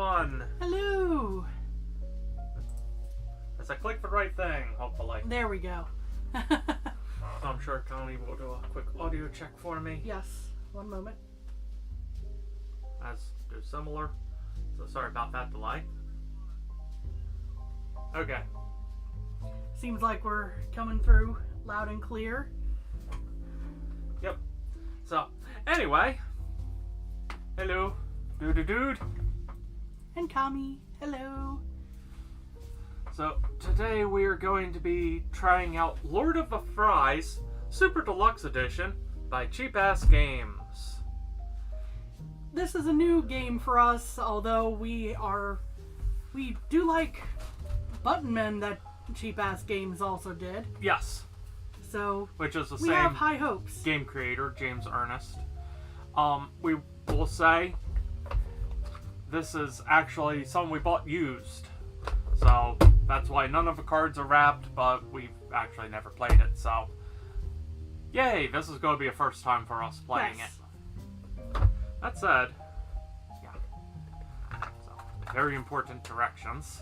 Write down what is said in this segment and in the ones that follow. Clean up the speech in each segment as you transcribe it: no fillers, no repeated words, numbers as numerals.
everyone! Hello! As I click the right thing, hopefully. There we go. I'm sure Connie will do a quick audio check for me. Yes, one moment. As do similar. So sorry about that delay. Okay. Seems like we're coming through loud and clear. Yep. So, anyway. Hello. Dude. And Kami, hello. So, today we are going to be trying out Lord of the Fries Super Deluxe Edition by Cheapass Games. This is a new game for us, although we do like Button Men that Cheapass Games also did. Yes. So, which is the we same have high hopes. Game creator, James Ernest. We will say this is actually something we bought used. So that's why none of the cards are wrapped, but we've actually never played it. So, yay, this is going to be a first time for us playing it. That said, yeah. So, very important directions.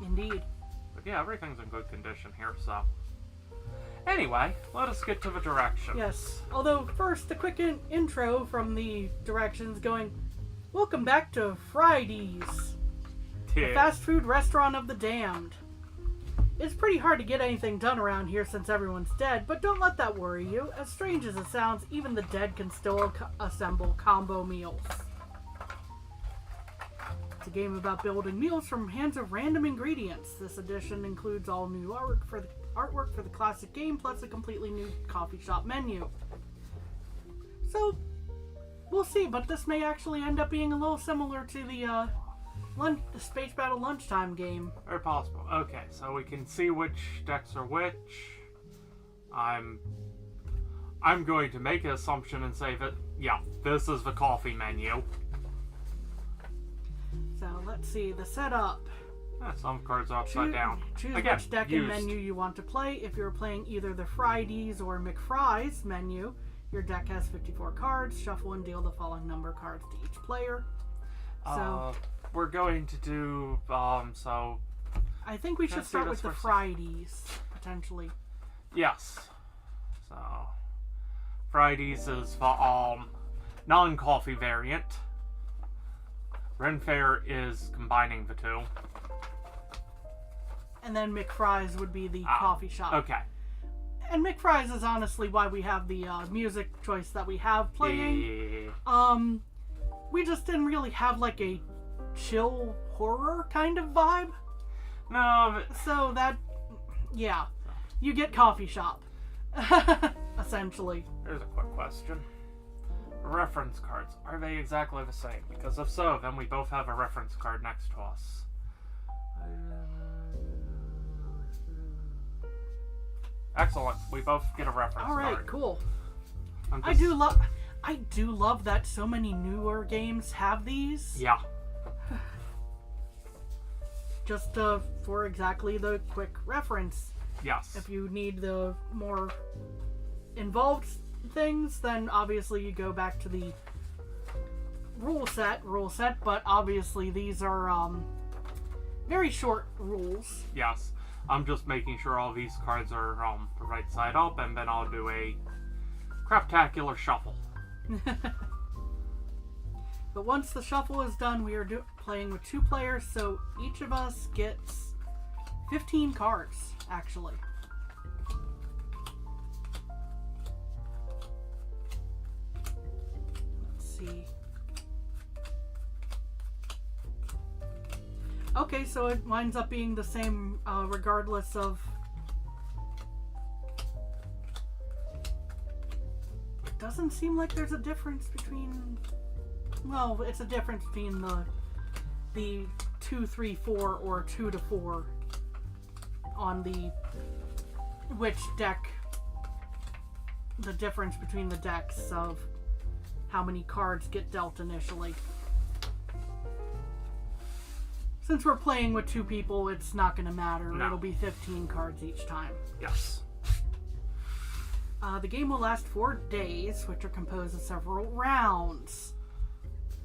Indeed. But yeah, everything's in good condition here, so. Anyway, let us get to the directions. Yes. Although, first, a quick intro from the directions going, welcome back to Fridays, the fast food restaurant of the damned. It's pretty hard to get anything done around here since everyone's dead, but don't let that worry you. As strange as it sounds, even the dead can still assemble combo meals. It's a game about building meals from hands of random ingredients. This edition includes all new artwork for the classic game, plus a completely new coffee shop menu. So, we'll see, but this may actually end up being a little similar to the Space Battle Lunchtime game. Very possible. Okay, so we can see which decks are which. I'm going to make an assumption and say that, yeah, this is the coffee menu. So, let's see, the setup. Yeah, some cards are upside down. Choose Again, which deck used. and menu you want to play. If you're playing either the Fridays or McFries menu, your deck has 54 cards. Shuffle and deal the following number of cards to each player. So, we're going to do, so. I think we should start with the Fridays, potentially. Yes. So, Fridays is the, non-coffee variant. Renfair is combining the two. And then McFries would be the coffee shop. Okay. And McFries is honestly why we have the music choice that we have playing. Yeah. We just didn't really have like a chill horror kind of vibe. No, but... So that, yeah, you get coffee shop, essentially. Here's a quick question. Reference cards, are they exactly the same? Because if so, then we both have a reference card next to us. Excellent. We both get a reference card. All right, cool. I do love that so many newer games have these. Yeah. Just for exactly the quick reference. Yes. If you need the more involved things, then obviously you go back to the rule set, but obviously these are very short rules. Yes. I'm just making sure all these cards are the right side up, and then I'll do a craptacular shuffle. But once the shuffle is done, we are playing with 2 players, so each of us gets 15 cards, actually. Let's see. Okay, so it winds up being the same regardless of... It doesn't seem like there's a difference between... Well, it's a difference between the 2, 3, 4 or 2 to 4 on the which deck, the difference between the decks of how many cards get dealt initially. Since we're playing with 2 people, it's not going to matter. No. It'll be 15 cards each time. Yes. The game will last 4 days, which are composed of several rounds.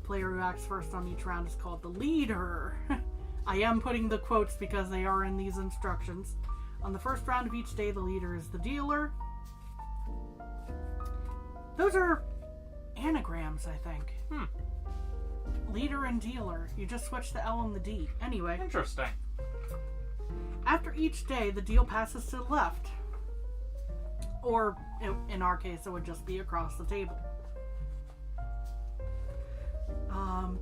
player who acts first on each round is called the leader. I am putting the quotes because they are in these instructions. On the first round of each day, the leader is the dealer. Those are anagrams, I think. Leader and dealer. You just switch the L and the D. Anyway. Interesting. After each day, the deal passes to the left. Or, in our case, it would just be across the table.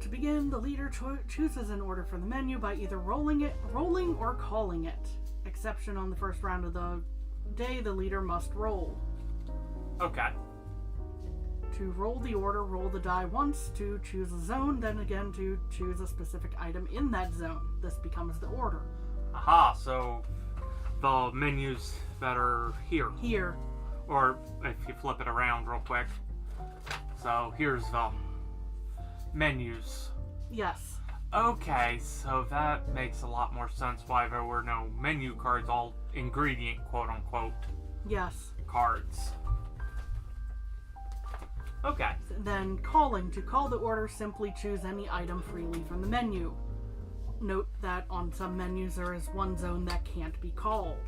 To begin, the leader chooses an order for the menu by either rolling or calling it. Exception on the first round of the day, the leader must roll. Okay. To roll the order, roll the die once to choose a zone, then again to choose a specific item in that zone. This becomes the order. Aha, so the menus that are here. Here. Or if you flip it around real quick. So here's the menus. Yes. Okay, so that makes a lot more sense why there were no menu cards, all ingredient quote-unquote Yes. cards. Okay. Then calling. To call the order, simply choose any item freely from the menu. Note that on some menus there is one zone that can't be called.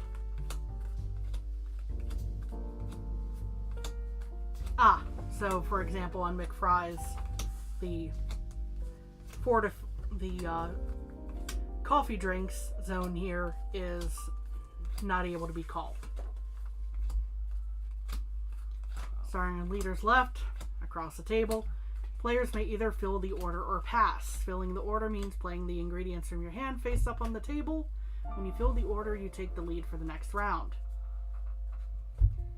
So for example on McFry's, the coffee drinks zone here is not able to be called. Starting on leader's left, across the table, players may either fill the order or pass. Filling the order means playing the ingredients from your hand face up on the table. When you fill the order, you take the lead for the next round.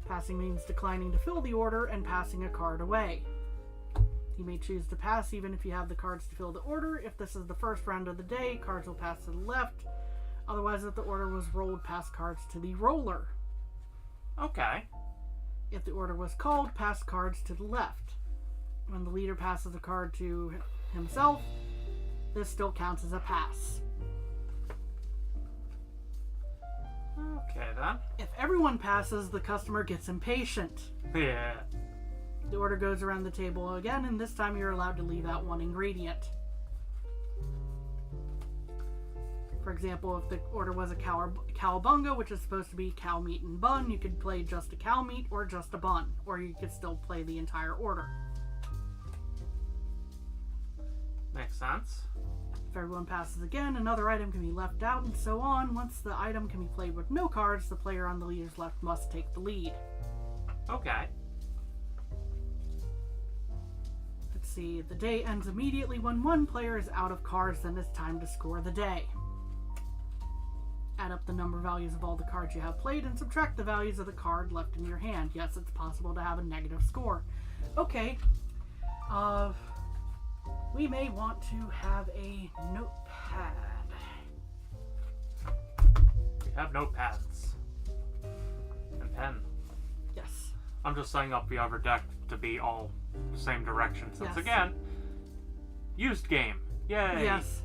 Passing means declining to fill the order and passing a card away. You may choose to pass even if you have the cards to fill the order. If this is the first round of the day, cards will pass to the left. Otherwise, if the order was rolled, pass cards to the roller. Okay. If the order was called, pass cards to the left. When the leader passes a card to himself, this still counts as a pass. Okay then. If everyone passes, the customer gets impatient. Yeah. The order goes around the table again, and this time you're allowed to leave out one ingredient. For example, if the order was a cowabunga, which is supposed to be cow meat and bun, you could play just a cow meat or just a bun, or you could still play the entire order. Makes sense. If everyone passes again, another item can be left out, and so on. Once the item can be played with no cards, the player on the leader's left must take the lead. Okay. Let's see, the day ends immediately when one player is out of cards, then it's time to score the day. Add up the number values of all the cards you have played and subtract the values of the card left in your hand. Yes, it's possible to have a negative score. Okay. We may want to have a notepad. We have notepads. And pen. Yes. I'm just setting up the other deck to be all the same direction since, Yes. again, used game. Yay! Yes.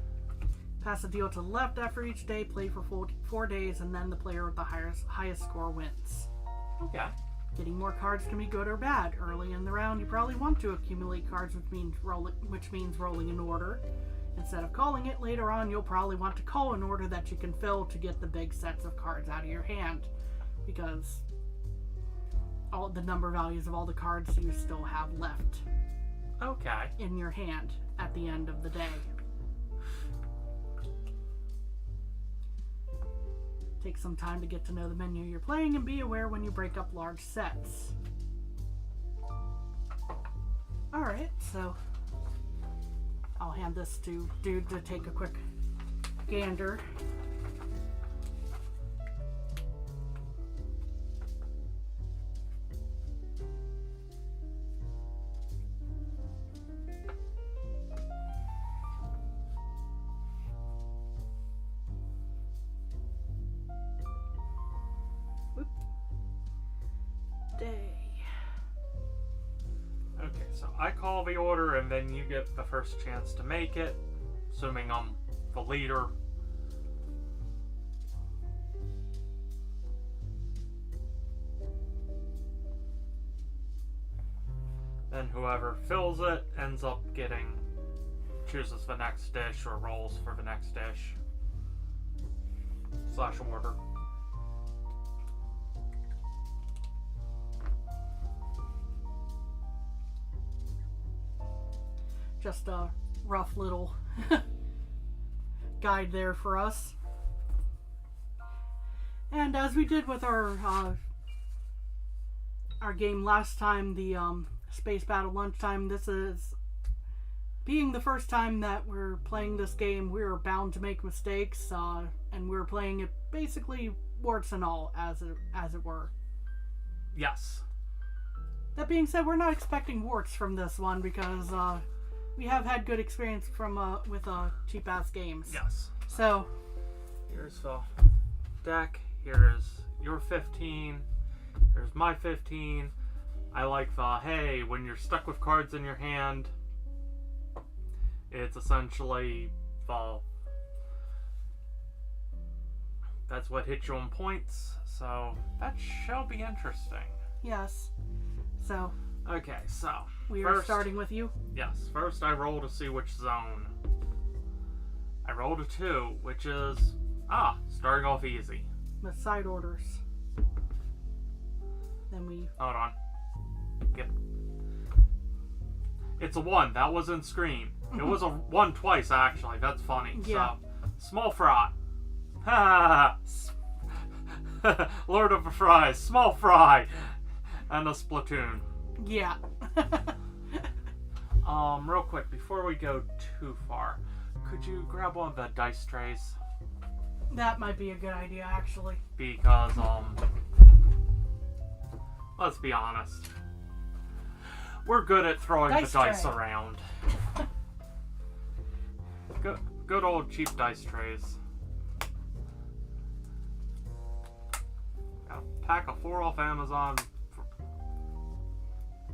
Pass a deal to the left after each day, play for 4 days, and then the player with the highest score wins. Okay. Getting more cards can be good or bad. Early in the round, you probably want to accumulate cards, which means rolling an order. Instead of calling it, later on you'll probably want to call an order that you can fill to get the big sets of cards out of your hand, because all the number values of all the cards you still have left Okay. in your hand at the end of the day. Take some time to get to know the menu you're playing and be aware when you break up large sets. Alright, so I'll hand this to Dude to take a quick gander. Okay, so I call the order and then you get the first chance to make it, assuming I'm the leader. Then whoever fills it ends up getting chooses the next dish or rolls for the next dish / order. Just a rough little guide there for us. And as we did with our game last time, the Space Battle Lunchtime, this is being the first time that we're playing this game. We're bound to make mistakes, and we're playing it basically warts and all, as it were. Yes. That being said, we're not expecting warts from this one because we have had good experience with Cheapass games. Yes. So Here's the deck. Here's your 15. Here's my 15. I like the, hey, when you're stuck with cards in your hand, it's essentially the, that's what hits you on points. So that shall be interesting. yes. So Okay, so we are first, starting with you. Yes, first I roll to see which zone. I rolled a 2, which is starting off easy. The side orders. Then we Hold on. It's a 1. That was in screen. It was a 1 twice, actually. That's funny. Yeah. So, small fry. Ha! Lord of the Fries. Small fry. And a Splatoon. yeah. Real quick, before we go too far, could you grab one of the dice trays? That might be a good idea, actually. Because, let's be honest. We're good at throwing Dice the dice tray. around. Good old cheap dice trays. Got a pack of 4 off Amazon for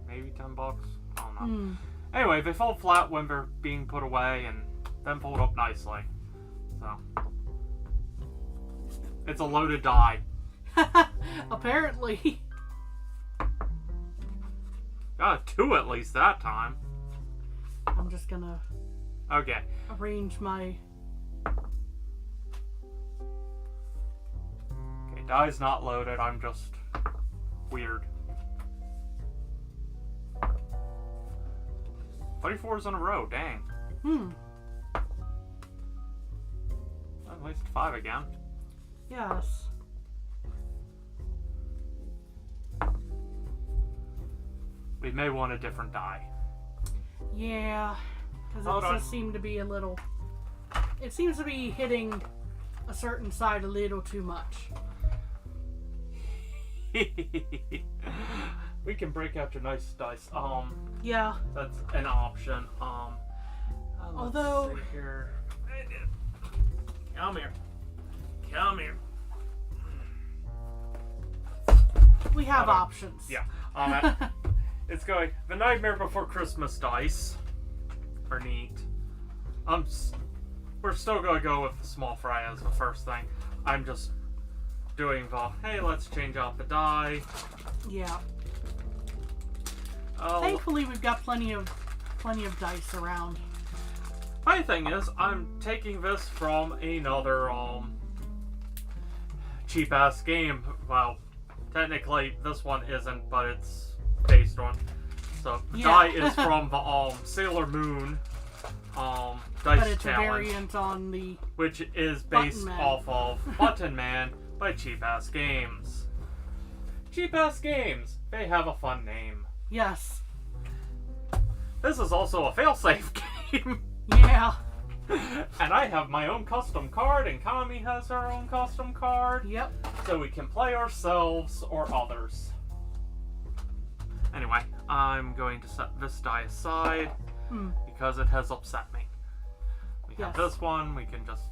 maybe $10. I don't know. Anyway, they fold flat when they're being put away and then fold up nicely. So it's a loaded die. Apparently. Got a 2 at least that time. I'm just gonna Okay. arrange my... Okay, die's not loaded. I'm just weird. 34s in a row. Dang. At least 5 again. Yes. We may want a different die. Yeah. Because Hold it on. does seem to be a little... It seems to be hitting a certain side a little too much. We can break out your nice dice. Yeah. That's an option. Let's Although- see here. Come here. Come here. We have Hold on. options. Yeah. It's going. The Nightmare Before Christmas dice are neat. We're still going to go with the small fry as the first thing. I'm just doing the, hey, let's change out the die. Yeah. Oh, Thankfully, we've got plenty of dice around. my thing is, I'm taking this from another cheap ass game. Well, technically this one isn't, but it's based on. So the die is from the Sailor Moon dice But it's challenge, a variant on the... which is based Button Man. off of Button Man by Cheap Ass Games. Cheap Ass Games. They have a fun name. Yes. This is also a failsafe game. Yeah. And I have my own custom card, and Kami has her own custom card. Yep. So we can play ourselves or others. Anyway, I'm going to set this die aside because it has upset me. We have Yes. this one, we can just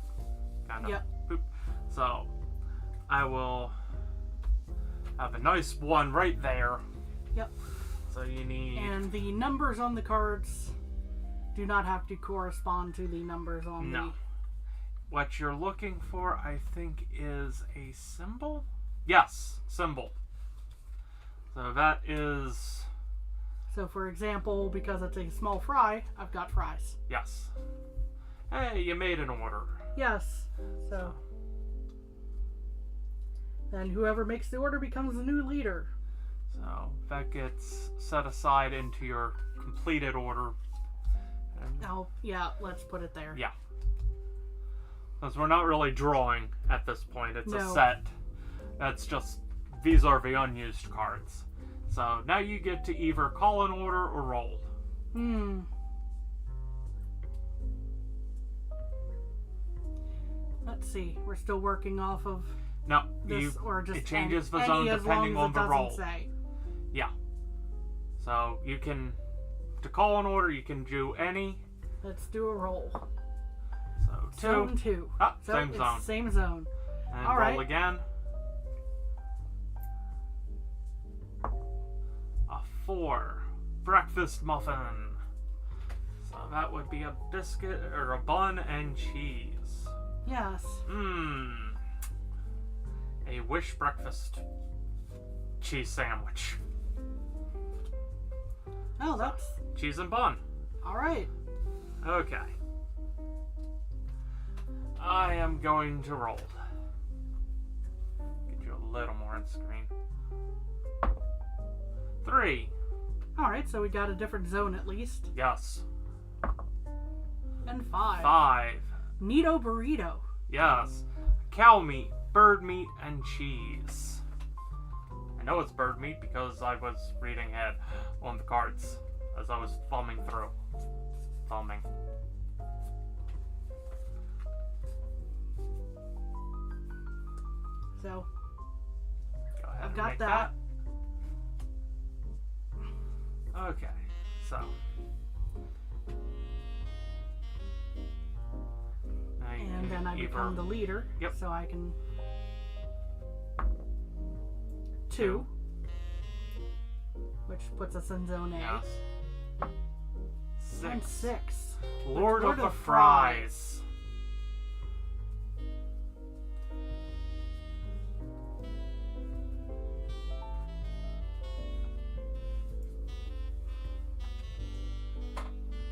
kind of Yep. boop. So I will have a nice one right there. Yep. So you need... And the numbers on the cards do not have to correspond to the numbers on No. What you're looking for, I think, is a symbol? Yes, symbol. So that is... So, for example, because it's a small fry, I've got fries. Yes. Hey, you made an order. Yes. So then whoever makes the order becomes the new leader. So that gets set aside into your completed order. And Oh, yeah, let's put it there. yeah. Because we're not really drawing at this point. It's a No. set. That's just, these are the unused cards. So now you get to either call an order or roll. Let's see. We're still working off of No, this, or just it changes the any, zone as depending long on as the it roll. doesn't say. Yeah. So you can, to call an order, you can do any. Let's do a roll. So 2. Zone 2. Ah, So same it's zone. Same zone. And All roll right. again. A 4. Breakfast muffin. So that would be a biscuit or a bun and cheese. Yes. A Wish breakfast cheese sandwich. Oh, that's Cheese and bun. all right. Okay. I am going to roll. Get you a little more on screen. 3. All right, so we got a different zone at least. Yes. And 5. 5. Neato burrito. Yes. Cow meat, bird meat, and cheese. I know it's bird meat because I was reading ahead on the cards as I was thumbing through. Thumbing. So Go ahead I've and got make that. Okay, so. Now you and can then I either- become the leader. Yep. So I can 2, which puts us in zone A. Yes. And 6. 6. Lord Lord of the of Fries.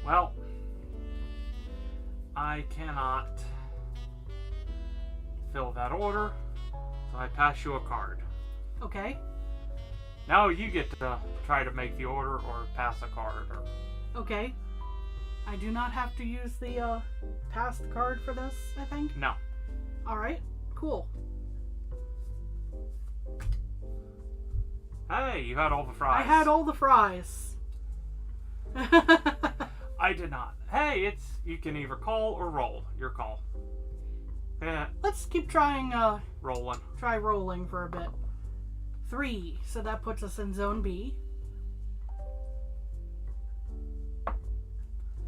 Well, I cannot fill that order, so I pass you a card. Okay. Now you get to try to make the order or pass a card. Or Okay. I do not have to use the past card for this, I think. no. All right. Cool. Hey, you had all the fries. I had all the fries. I did not. Hey, you can either call or roll. Your call. Yeah, Let's keep trying rolling. try rolling for a bit. 3, so that puts us in zone B.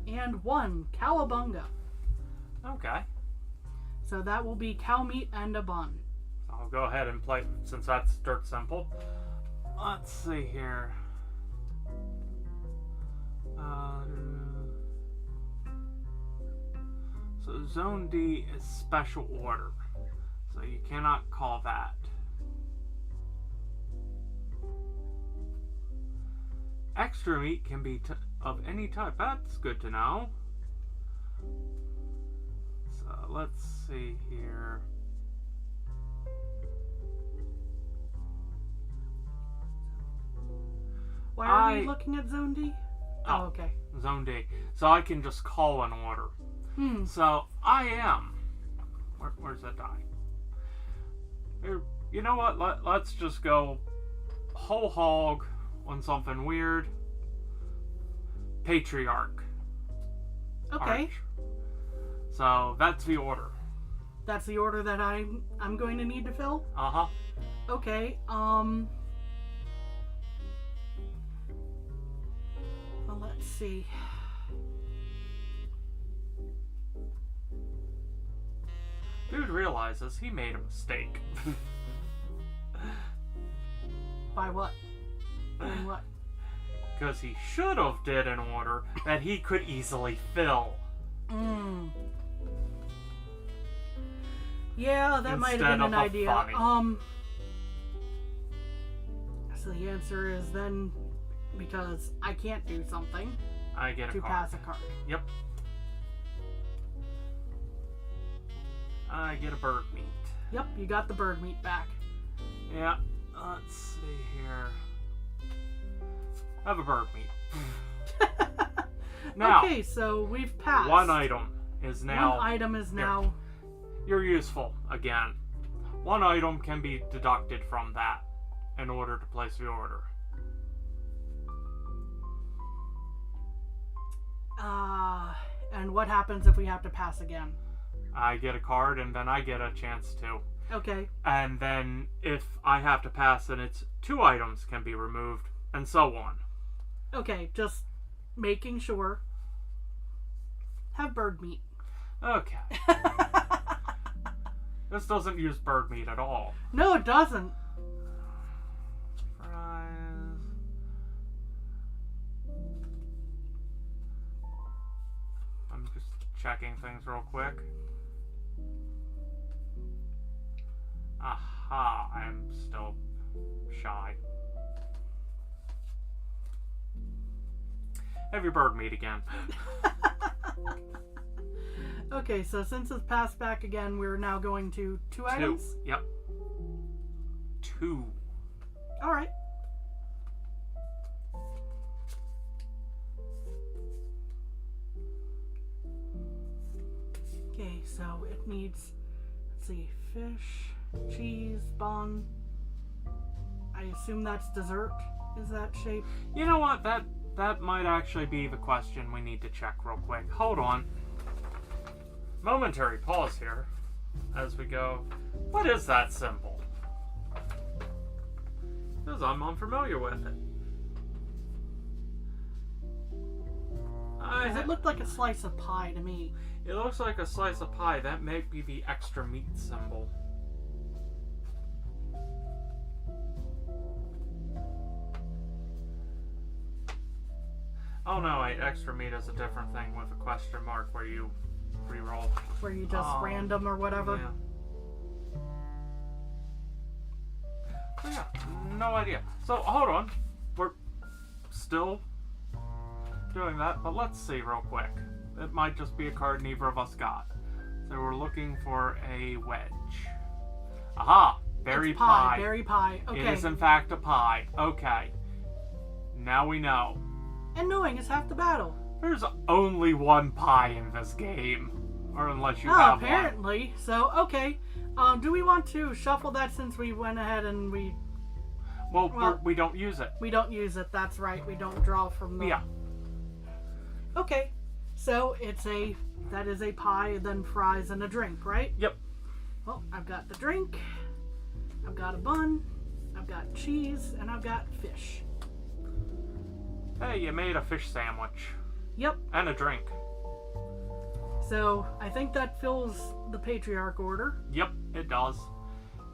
And 1, cowabunga. Okay. So that will be cow meat and a bun. I'll go ahead and play since that's dirt simple. Let's see here. So Zone D is special order. So you cannot call that. Extra meat can be of any type. That's good to know. So let's see here. Why are we looking at zone D? Oh, okay. Zone D. So I can just call an order. So I am. Where's that die? Here, you know what? Let's just go whole hog on something weird. Patriarch. Okay. Arch. So that's the order. That's the order that I'm going to need to fill? Uh-huh. Okay, well, let's see. Dude realizes he made a mistake. By what? Doing what? Because he should have did an order that he could easily fill. Yeah, that might have been Instead of an a idea. funny. So the answer is then because I can't do something I get a to card. pass a card. Yep. I get a bird meat. Yep, you got the bird meat back. Yeah. Let's see here. Have a bird meat. Now, Okay, so we've passed. one item is now... One item is now... You're useful again. One item can be deducted from that in order to place the order. And what happens if we have to pass again? I get a card and then I get a chance to. Okay. And then if I have to pass, then it's 2 items can be removed, and so on. Okay, just making sure. Have bird meat. Okay. This doesn't use bird meat at all. No, it doesn't. Fries. I'm just checking things real quick. Aha, I'm still shy. Have your bird meat again. Okay, so since it's passed back again, we're now going to 2 items? 2. Yep. 2. Alright. Okay, so it needs, let's see, fish, cheese, bun. I assume that's dessert, is that shape? You know what? That might actually be the question we need to check real quick. Hold on. Momentary pause here as we go. What is that symbol? Because I'm unfamiliar with it. Because it looked like a slice of pie to me. It looks like a slice of pie. That may be the extra meat symbol. Oh no, wait, extra meat is a different thing with a question mark where you re-roll. Where you just random or whatever. Yeah. So yeah, no idea. So hold on. We're still doing that, but let's see real quick. It might just be a card neither of us got. So we're looking for a wedge. Aha! Berry It's pie. Berry pie. Okay. It is in fact a pie. Okay. Now we know. And knowing is half the battle. There's only one pie in this game. Or unless you have apparently. So, okay. Do we want to shuffle that since we went ahead and we... Well, we don't use it. We don't use it, that's right. We don't draw from the... Yeah. Okay. So, that is a pie, then fries and a drink, right? Yep. Well, I've got the drink. I've got a bun. I've got cheese. And I've got fish. Hey, you made a fish sandwich. Yep. And a drink. So, I think that fills the patriarch order. Yep, it does.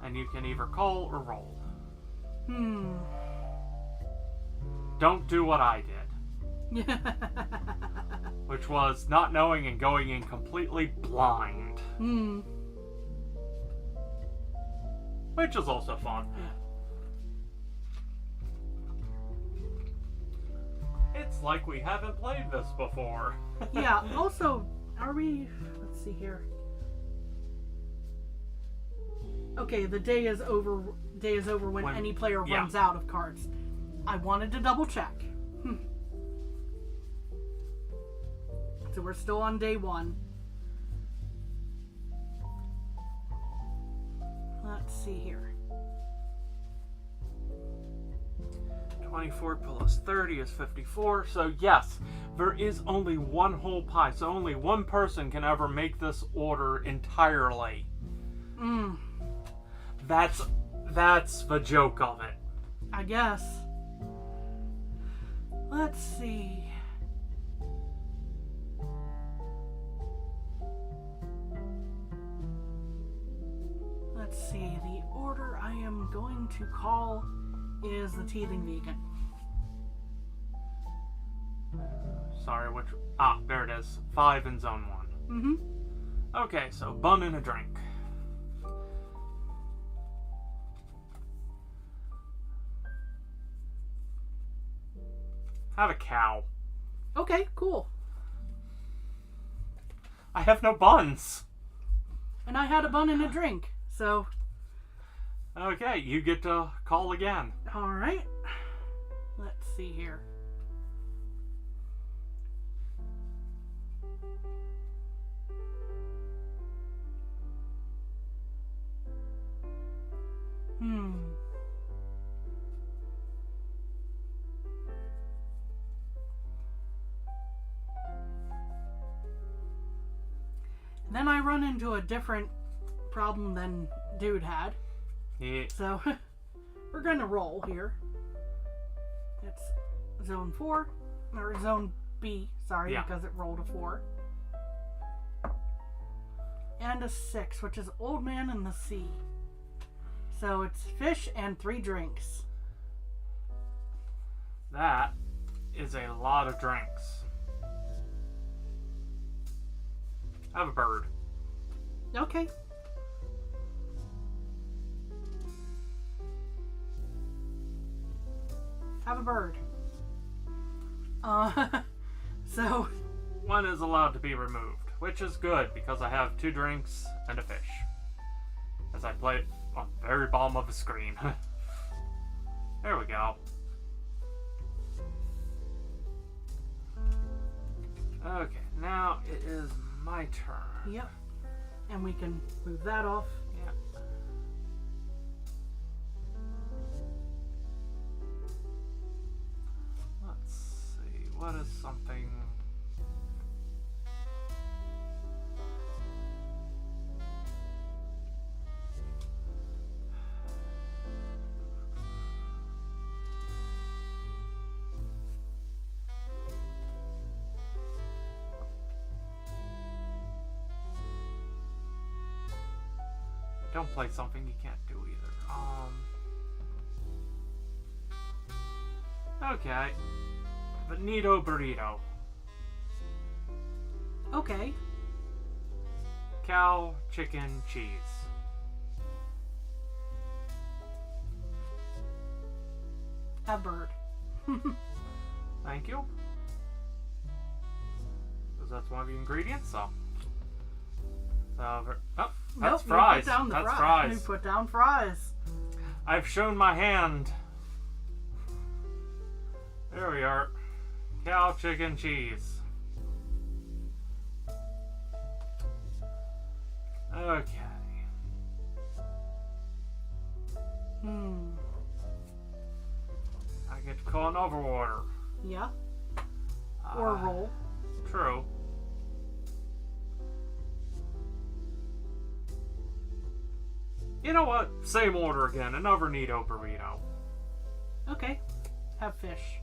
And you can either call or roll. Don't do what I did. Which was not knowing and going in completely blind. Which is also fun. It's like we haven't played this before. Yeah, also, are we... Let's see here. Okay, the day is over when any player runs out of cards. I wanted to double check. So we're still on day 1. Let's see here. 24 plus 30 is 54. So yes, there is only one whole pie. So only one person can ever make this order entirely. That's the joke of it. I guess. Let's see. Let's see. The order I am going to call is the Teething Vegan. Sorry, which... Ah, there it is. 5 in zone 1. Okay, so bun and a drink. Have a cow. Okay, cool. I have no buns. And I had a bun and a drink, so... Okay, you get to call again. Alright. Let's see here. Then I run into a different problem than Dude had. Yeah. So, we're gonna roll here. It's zone 4, or zone B, sorry, Yeah. because it rolled a 4. And a 6, which is Old Man in the Sea. So it's fish and 3 drinks. That is a lot of drinks. Have a bird. Okay. Have a bird. So... One is allowed to be removed, which is good because I have 2 drinks and a fish. As I play it on the very bottom of the screen. There we go. Okay, now it is my turn. Yep. And we can move that off. Yeah. Let's see, what is something... Don't play something you can't do either. Okay. Bonito burrito. Okay. Cow, chicken, cheese. Have bird. Thank you. Because that's one of the ingredients, so. Oh, that's Nope, fries. You put down the That's You fries. put down fries. I've shown my hand. There we are. Cow, chicken, cheese. Okay. I get to call an overwater. Yeah. Or roll. True. You know what? Same order again. Another Nito burrito. Okay. Have fish.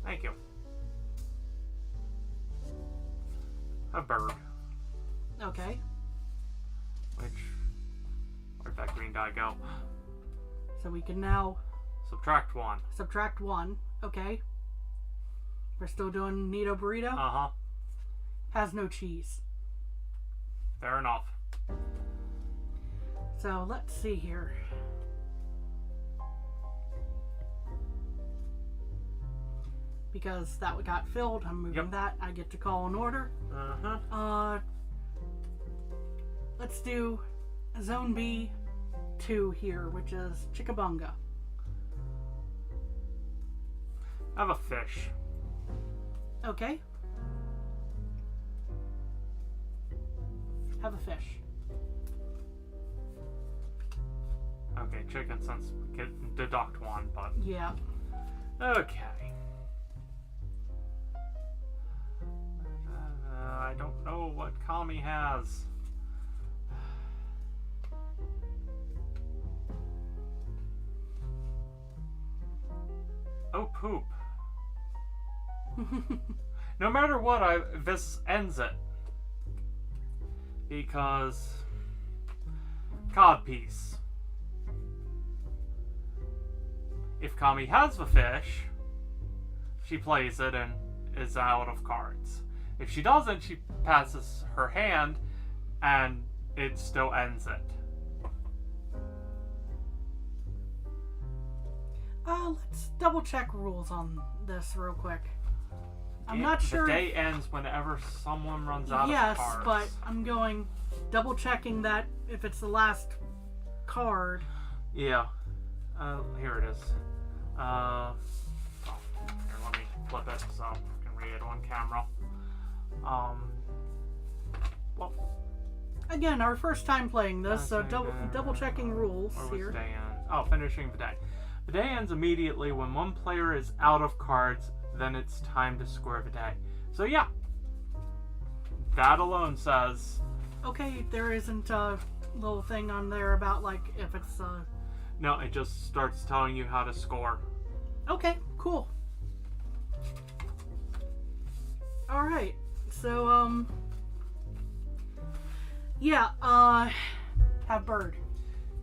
Thank you. A bird. Okay. Where'd that green die go? So we can now Subtract 1. subtract 1. Okay. We're still doing Nito burrito. Uh-huh. Has no cheese. Fair enough. So let's see here. Because that got filled, I'm moving Yep. that. I get to call an order. Uh-huh. Let's do Zone B 2 here, which is Chickabunga. Have a fish. Okay. Have a fish. Okay, chicken since we can deduct 1, but... Yeah. Okay. I don't know what Kami has. Oh, poop. No matter what, this ends it. Because... Codpiece. If Kami has the fish, she plays it and is out of cards. If she doesn't, she passes her hand and it still ends it. Let's double check rules on this real quick. I'm Yeah, not sure. The day ends whenever someone runs out Yes, of cards. but I'm going double checking that if it's the last card. Yeah. Here it is. Here, let me flip it so I can read it on camera. Well, Again, our first time playing this, so double checking rules where was here. the day end? Oh, finishing the day. The day ends immediately when one player is out of cards, then it's time to score the day. So yeah, that alone says... Okay, there isn't a little thing on there about, like, if it's, No, it just starts telling you how to score. Okay, cool. Alright, so, yeah, have bird.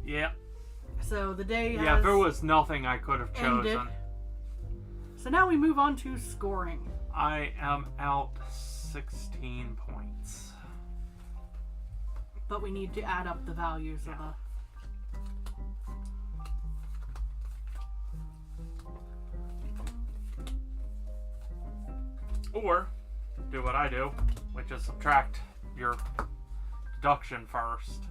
Yeah. So the day has... Yeah, there was nothing I could have chosen. ended. So now we move on to scoring. I am out 16 points. But we need to add up the values of the... Or, do what I do, which is subtract your deduction first.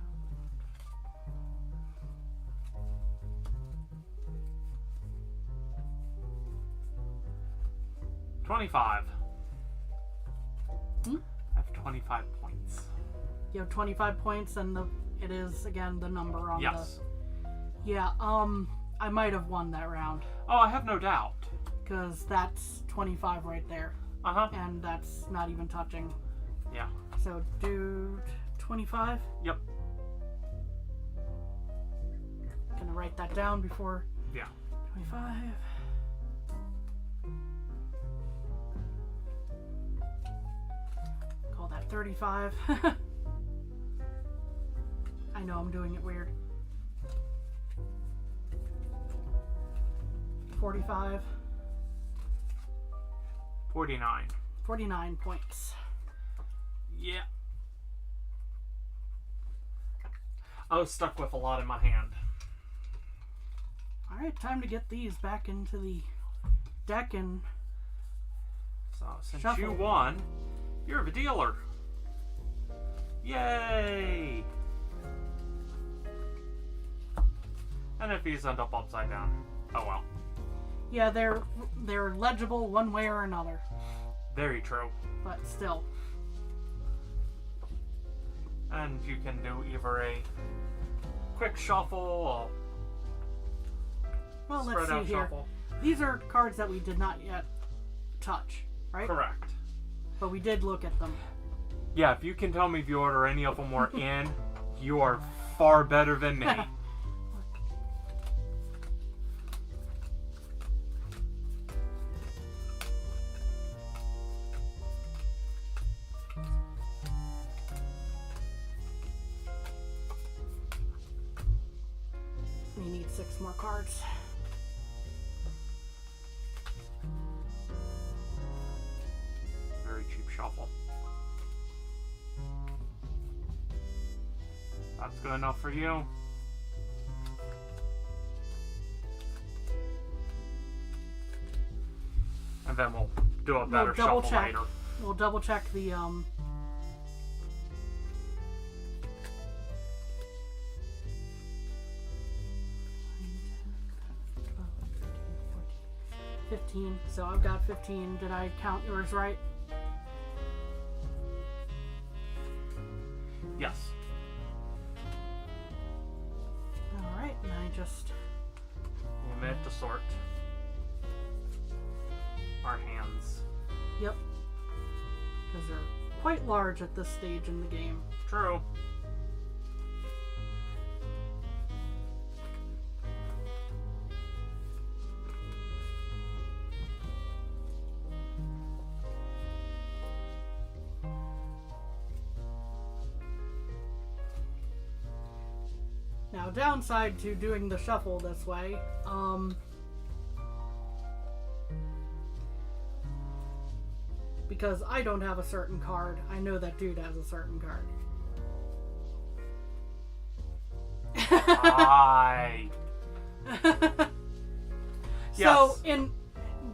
$25. Hmm? I have 25 points. You have 25 points, and it is, again, the number on Yes. the... Yeah, I might have won that round. Oh, I have no doubt. Because that's 25 right there. Uh-huh. And that's not even touching. Yeah. So, do 25. Yep. Gonna write that down before... Yeah. 25. Call that 35. I know I'm doing it weird. 45. 49. 49 points. Yeah. I was stuck with a lot in my hand. Alright, time to get these back into the deck and... So, since Shuffle. you won, you're the dealer. Yay! And if these end up upside down, oh well. Yeah, they're legible one way or another, Very true. but still. And you can do either a quick shuffle or Well, spread let's see out here. shuffle. These are cards that we did not yet touch, right? Correct. But we did look at them. Yeah, if you can tell me if you order any of them were in, you are far better than me. We need 6 more cards. Very cheap shuffle. That's good enough for you. And then we'll do a better double shuffle check. later. We'll double check the $15. So I've got 15. Did I count yours right? Yes. Alright, and I just... A minute to sort our hands. Yep. Because they're quite large at this stage in the game. True. Now, downside to doing the shuffle this way, because I don't have a certain card, I know that dude has a certain card. So, Yes.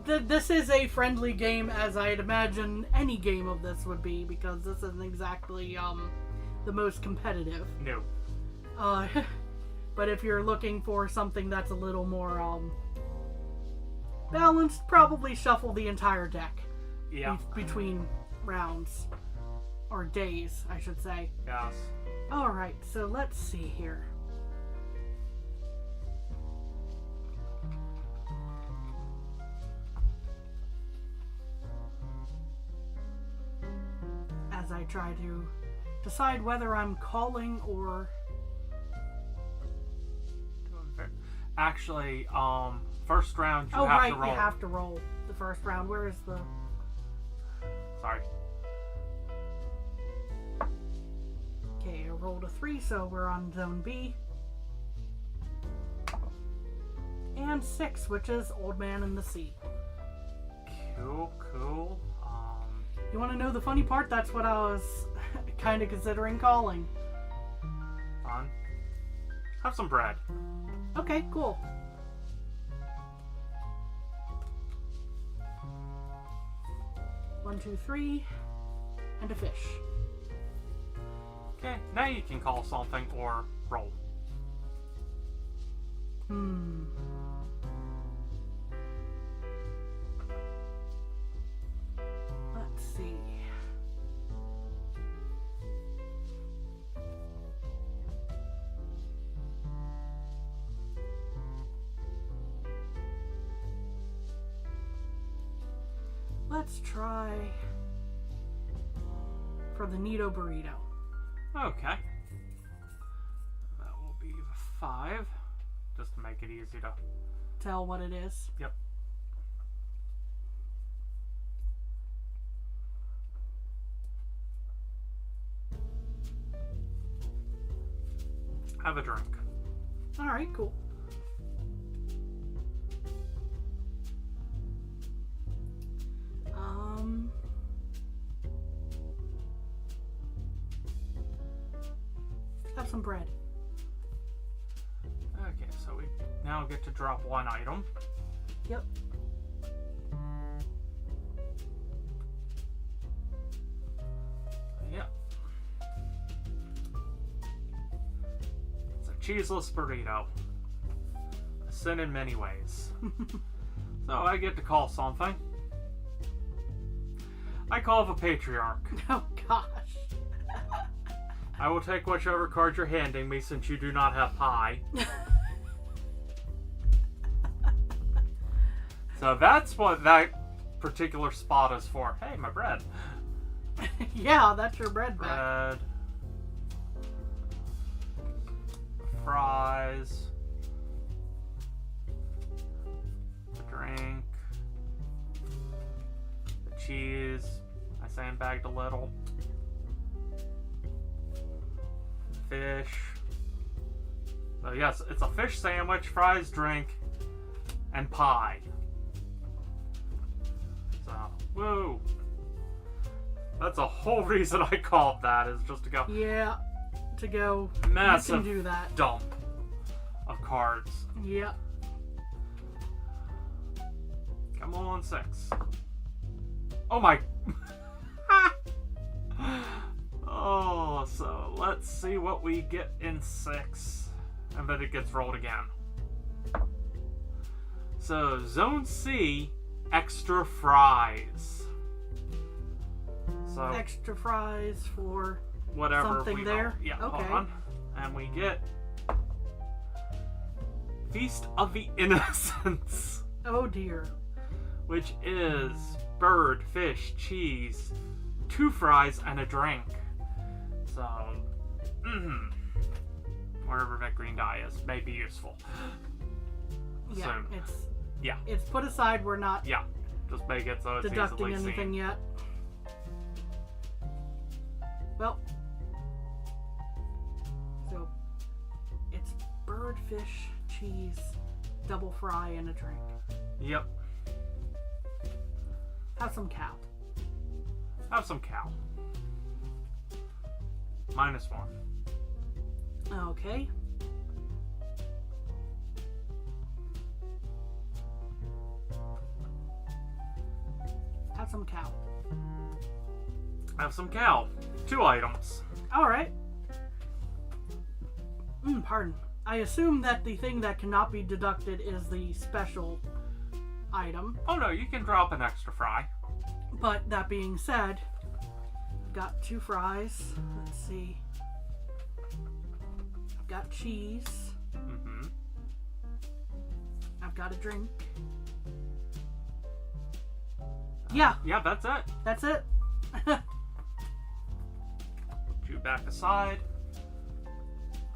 this is a friendly game, as I'd imagine any game of this would be, because this isn't exactly the most competitive. No. But if you're looking for something that's a little more balanced, probably shuffle the entire deck Yeah. between rounds. Or days, I should say. Yes. Alright, so let's see here. As I try to decide whether I'm calling or... Actually, first round you Oh, have right, to roll. you have to roll the first round. Where is the... Sorry. Okay, I rolled a 3, so we're on Zone B. And 6, which is Old Man in the Sea. Cool, cool. You want to know the funny part? That's what I was kind of considering calling. Fun. Have some bread. Okay, cool. One, two, three, and a fish. Okay, now you can call something or roll. Let's see. Let's try for the Nito Burrito. Okay. That will be 5. Just to make it easy to... Tell what it is. Yep. Have a drink. Alright, cool. Have some bread. Okay, so we now get to drop one item. Yep. Yep. It's a cheeseless burrito. A sin in many ways. So I get to call something. I call the patriarch. Oh gosh. I will take whichever card you're handing me since you do not have pie. So that's what that particular spot is for. Hey, my bread. Yeah, that's your bread back. Bread. Fries. The drink. The cheese. I sandbagged a little. Fish. So yes, it's a fish sandwich, fries, drink, and pie. So, woo. That's a whole reason I called that, is just to go Yeah, to go. massive You can do that. dump of cards. Yeah. Come on, 6. Oh my. Oh, so let's see what we get in 6. And then it gets rolled again. So, Zone C, extra fries. So, Extra fries for whatever something we there? roll. Yeah, Okay. hold on. And we get Feast of the Innocents, oh dear. which is bird, fish, cheese, 2 fries, and a drink. So, wherever that green die is may be useful. Yeah, Soon. it's it's put aside. We're not Yeah, just make it so it's deducting easily anything seen. yet. Well, so it's bird, fish, cheese, double fry, and a drink. Yep. Have some cow. Have some cow. -1. Okay. Have some cow. Have some cow. 2 items. Alright. Pardon. I assume that the thing that cannot be deducted is the special item. Oh no, you can drop an extra fry. But that being said, I've got 2 fries. Let's see. I've got cheese. Mm-hmm. I've got a drink. Yeah. Yeah, that's it. That's it. Put you back aside.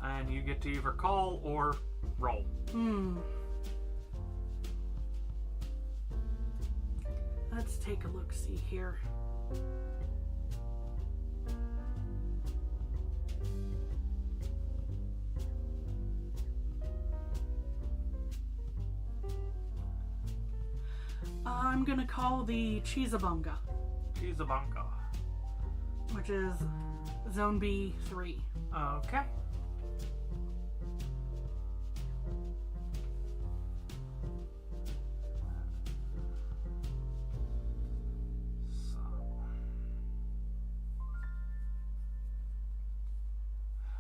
And you get to either call or roll. Let's take a look-see here. I'm gonna call the Cheesabunga, Cheesabunga. which is Zone B3. Okay. So.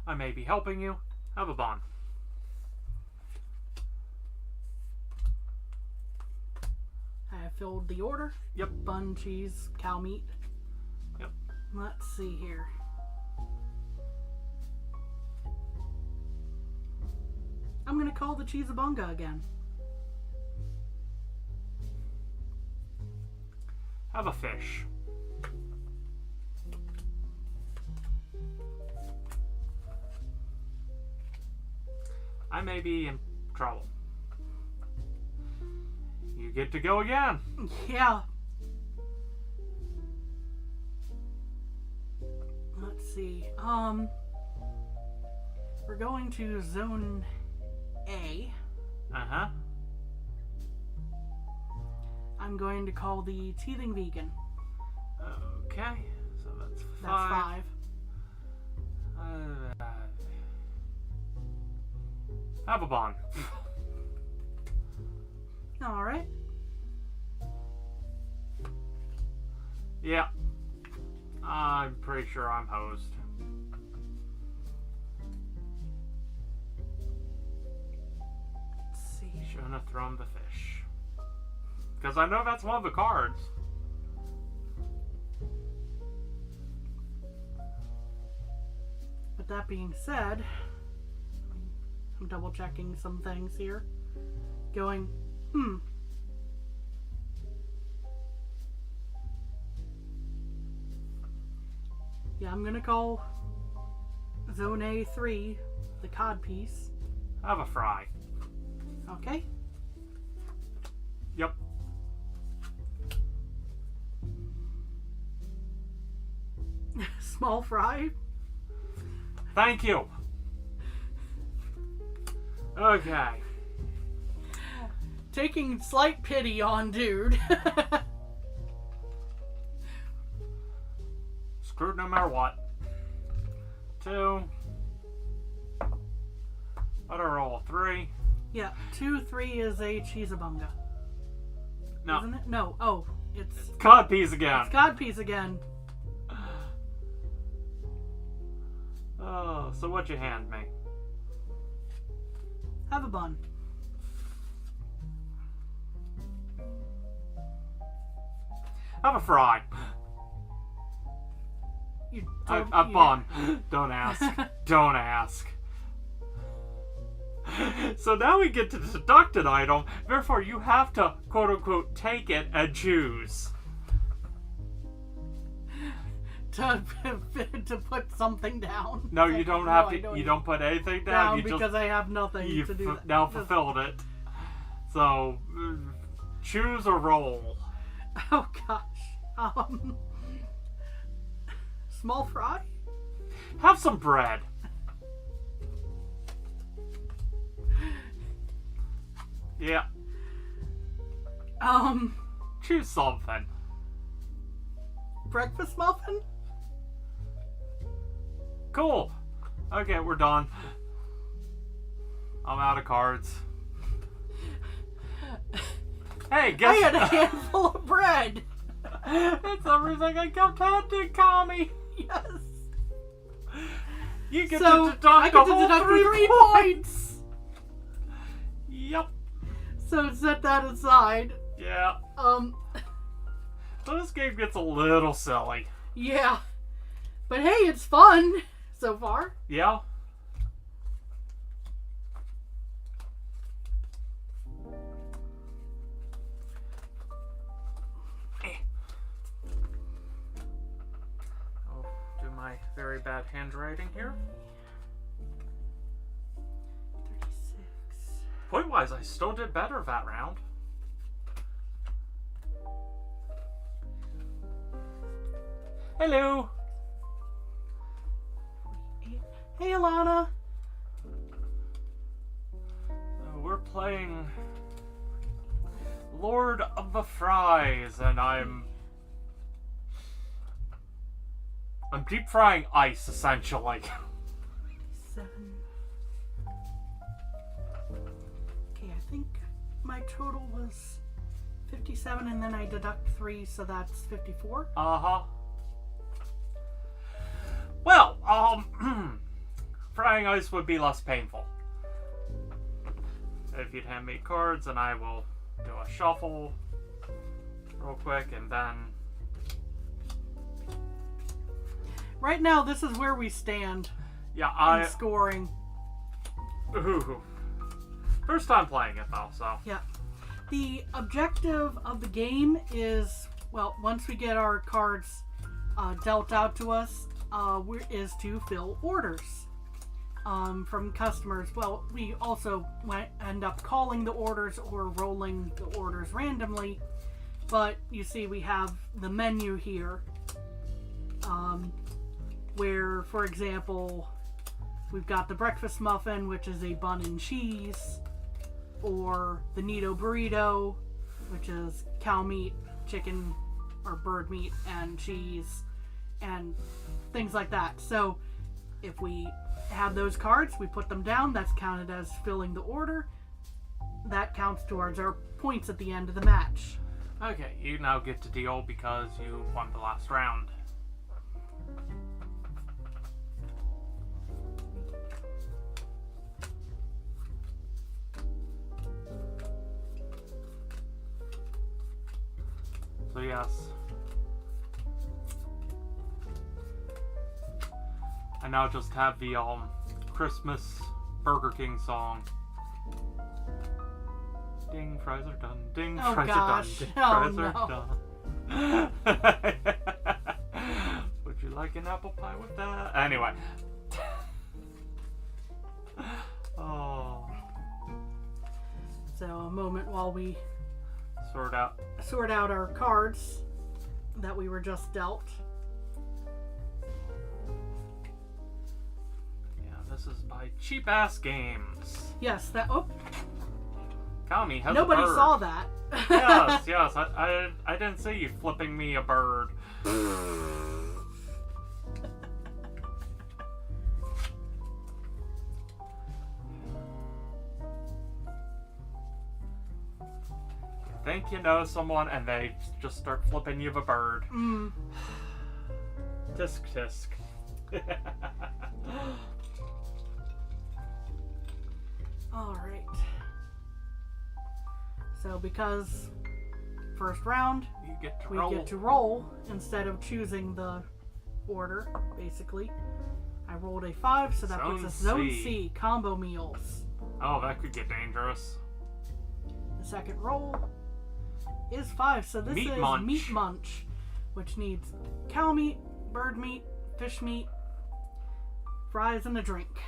I may be helping you. Have a bond. I have filled the order. Yep. Bun, cheese, cow meat. Yep. Let's see here. I'm gonna call the Cheesabunga again. Have a fish. I may be in trouble. You get to go again. Yeah. Let's see. We're going to Zone A. Uh-huh. I'm going to call the Teething Vegan. Okay. So that's 5. That's 5. Have a bond. All right. Yeah. I'm pretty sure I'm hosed. Let's see. Shouldn't have thrown the fish. Because I know that's one of the cards. But that being said, I'm double checking some things here. Going, Yeah, I'm gonna call Zone A3 the cod piece. Have a fry. Okay. Yep. Small fry. Thank you. Okay. Taking slight pity on dude. Screwed no matter what. 2. What a roll? 3. Yeah, 2, 3 is a Cheesabunga. No. Isn't it? No. Oh, it's Cod piece again. It's cod piece again. Oh, so what you hand me? Have a bun. Have a fry. A bun. Don't ask. Don't ask. So now we get to the deducted item. Therefore, you have to, quote unquote, take it and choose. To put something down. No, you don't have to. You don't put anything down. You because just, I have nothing you to do. That. now fulfilled it. So, choose or roll. Oh gosh. Small fry? Have some bread. Yeah. Choose something. Breakfast muffin? Cool. Okay, we're done. I'm out of cards. Hey, guess I had a handful of bread. It's everything I kept handing, Kami. Yes. You get So to deduct I get a to whole deduct 3 points. Yep. So set that aside. Yeah. So this game gets a little silly. Yeah. But hey, it's fun so far. Yeah. I'll do my very bad handwriting here. 36. Point-wise, I still did better that round. Hello. Hey, Alana. We're playing Lord of the Fries, and I'm deep frying ice, essentially. 7. Okay, I think my total was 57, and then I deduct 3, so that's 54. Uh-huh. Well, frying ice would be less painful. If you'd hand me cards, and I will do a shuffle real quick, and then... Right now, this is where we stand Yeah, in scoring. Ooh. First time playing it, though, so... Yeah. The objective of the game is, well, once we get our cards dealt out to us, is to fill orders from customers. Well, we also end up calling the orders or rolling the orders randomly, but you see we have the menu here where, for example, we've got the breakfast muffin, which is a bun and cheese, or the Nito burrito, which is cow meat, chicken or bird meat, and cheese, and things like that. So if we have those cards, we put them down, that's counted as filling the order. That counts towards our points at the end of the match. Okay, you now get to deal because you won the last round. So yes. I now just have the Christmas Burger King song. Ding, fries are done. Ding, Oh, fries gosh. are done. Ding, Oh, fries are done. Would you like an apple pie with that? Anyway. Oh. So a moment while we Sort out. sort out our cards that we were just dealt. Yeah, this is by Cheapass Games. Yes, that. Oh, Kami has nobody a bird. saw that. Yes. I didn't see you flipping me a bird. Think you know someone, and they just start flipping you a bird. Mm. Tisk tisk. All right. So because first round, You get to we roll. get to roll instead of choosing the order, basically. I rolled a 5, so that puts us Zone C, combo meals. Oh, that could get dangerous. The second roll is 5, so this Meat is munch. Meat Munch, which needs cow meat, bird meat, fish meat, fries, and a drink.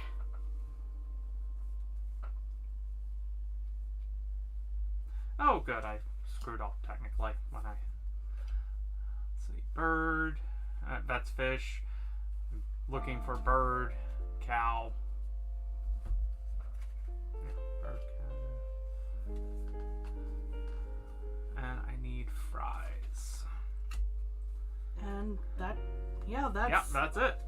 Oh, good. I screwed up technically when I. Let's see. Bird. That's fish. Looking for bird. Cow. Yeah, bird, cow. And I need fries. And that, yeah, that's. Yep, that's it.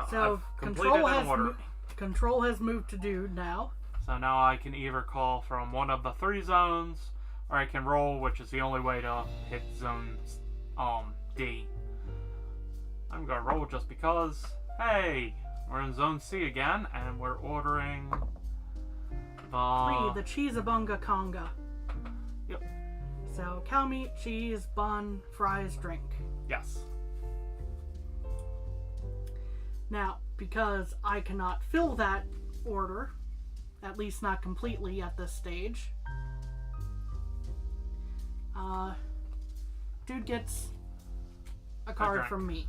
So I've completed an order. Control has moved to dude now. So now I can either call from one of the 3 zones, or I can roll, which is the only way to hit zone D. I'm gonna roll just because. Hey, we're in zone C again, and we're ordering the Cheesabunga Conga. Yep. So cow meat, cheese, bun, fries, drink. Yes. Now, because I cannot fill that order, at least not completely at this stage, dude gets a card from me.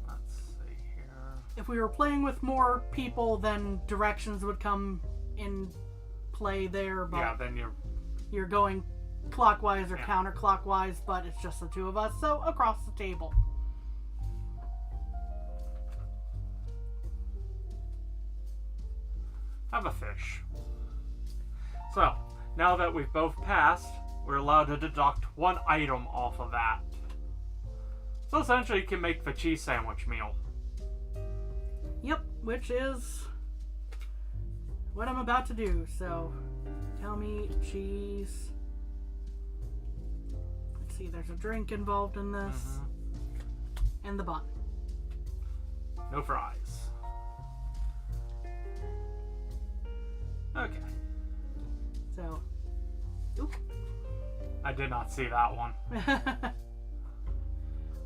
Let's see here. If we were playing with more people, then directions would come in play there, but Yeah, then you're going clockwise or counterclockwise, but it's just the two of us, so across the table. have a fish. So, now that we've both passed, we're allowed to deduct one item off of that. So essentially you can make the cheese sandwich meal. Yep, which is what I'm about to do. So, tell me cheese. Let's see, there's a drink involved in this. And the bun. No fries. Okay. So, oop. I did not see that one.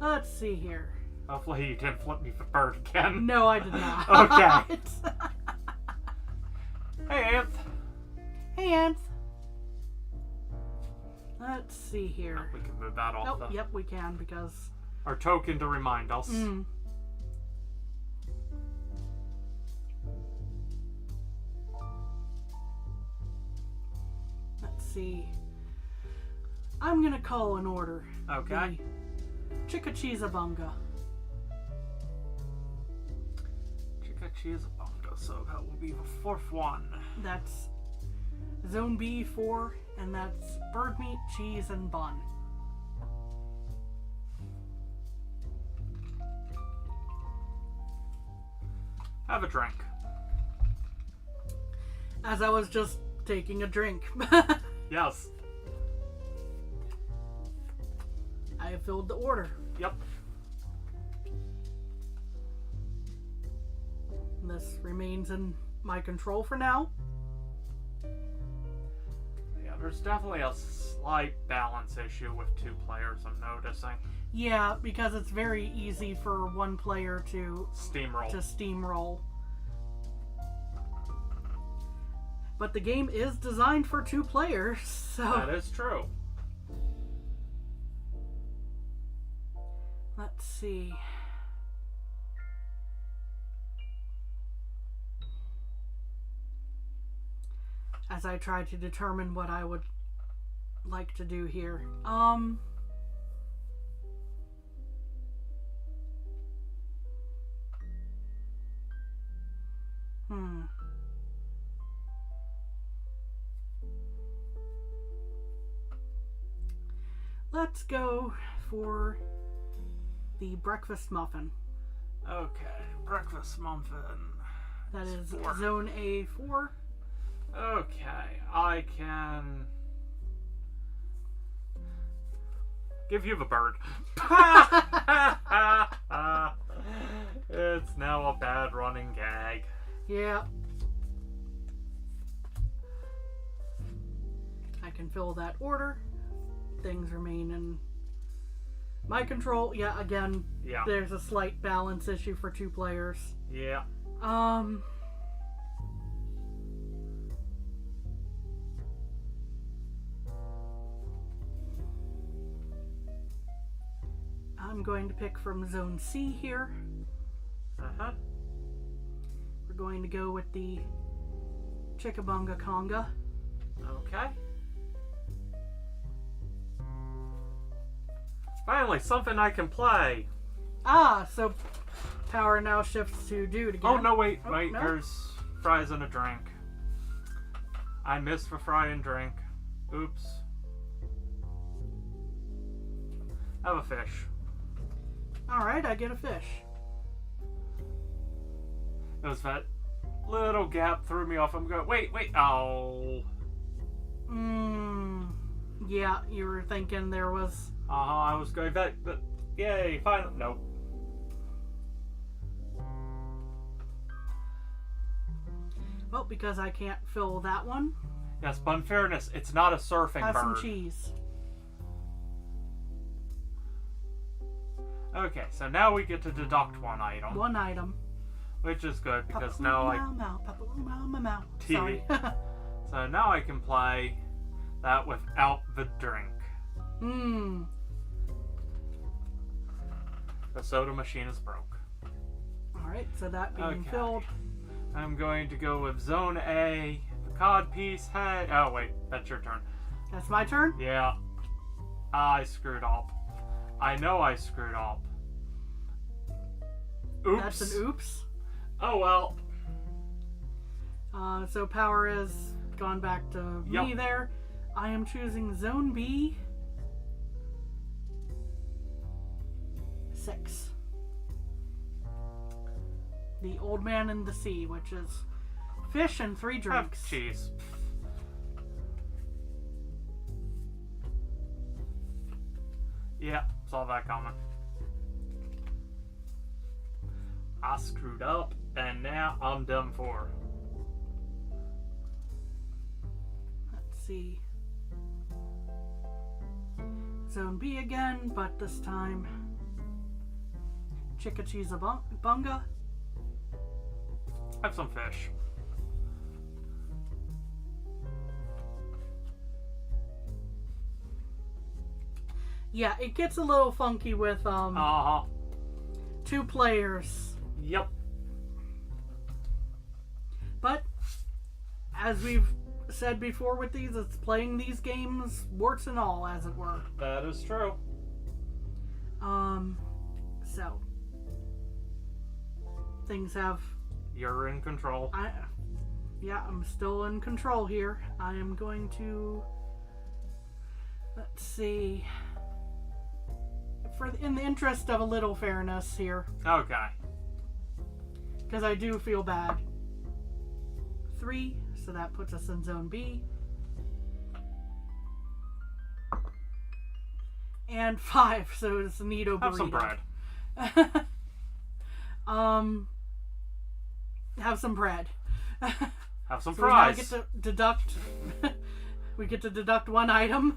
Let's see here. Hopefully you didn't flip me the bird again. No, I did not. Okay. Hey, Anth. Hey, Anth. Let's see here. Oh, we can move that off. Oh, yep, we can because our token to remind us. Let's see. I'm gonna call an order. Okay. Cheapass. Cheapass, so that will be the fourth one. That's Zone B4, and that's bird meat, cheese, and bun. Have a drink. As I was just taking a drink. Yes. I have filled the order. Yep. This remains in my control for now. Yeah, there's definitely a slight balance issue with two players, I'm noticing. Yeah, because it's very easy for one player to steamroll. But the game is designed for two players, so... That is true. Let's see. As I try to determine what I would like to do here. Let's go for the breakfast muffin. Okay, breakfast muffin. That is 4. Zone A4. Okay, I can give you the bird. It's now a bad running gag. Yeah. I can fill that order. Things remain in my control. Yeah, again, there's a slight balance issue for two players. Yeah. I'm going to pick from Zone C here. We're going to go with the Cheapass Conga. Okay. Finally, something I can play. So power now shifts to dude again. Oh, no, wait. No. There's fries and a drink. I missed the fry and drink. Oops. Have a fish. Alright, I get a fish. It was that little gap threw me off. I'm going, wait. Oh. Yeah, you were thinking there was... I was going back, but yay, finally. Nope. Well, because I can't fill that one. Yes, but in fairness, it's not a surfing Have bird. some cheese. Okay, so now we get to deduct one item. One item. Which is good, because Papa now Papa Meow. TV. Sorry. So now I can play that without the drink. The soda machine is broke. Alright, so that being Okay. filled. I'm going to go with Zone A, the cod piece. Hey, oh wait, that's your turn. That's my turn? Yeah. I screwed up. I know I screwed up. Oops. That's an oops. Oh well. So power has gone back to me there. I am choosing Zone B. 6. The Old Man in the Sea, which is fish and 3 drinks. Have cheese. Yeah, saw that coming. I screwed up, and now I'm done for. Let's see. Zone B again, but this time Chicka Cheese Bunga. Have some fish. Yeah, it gets a little funky with 2 players. Yep. But as we've said before with these, it's playing these games warts and all, as it were. That is true. So things have... You're in control. I'm still in control here. I am going to... Let's see... in the interest of a little fairness here, Okay. because I do feel bad. 3, so that puts us in Zone B. And 5, so it's a Neato burrito. Have some bread. Have some bread. Have some So fries. we now get to deduct. We get to deduct 1 item.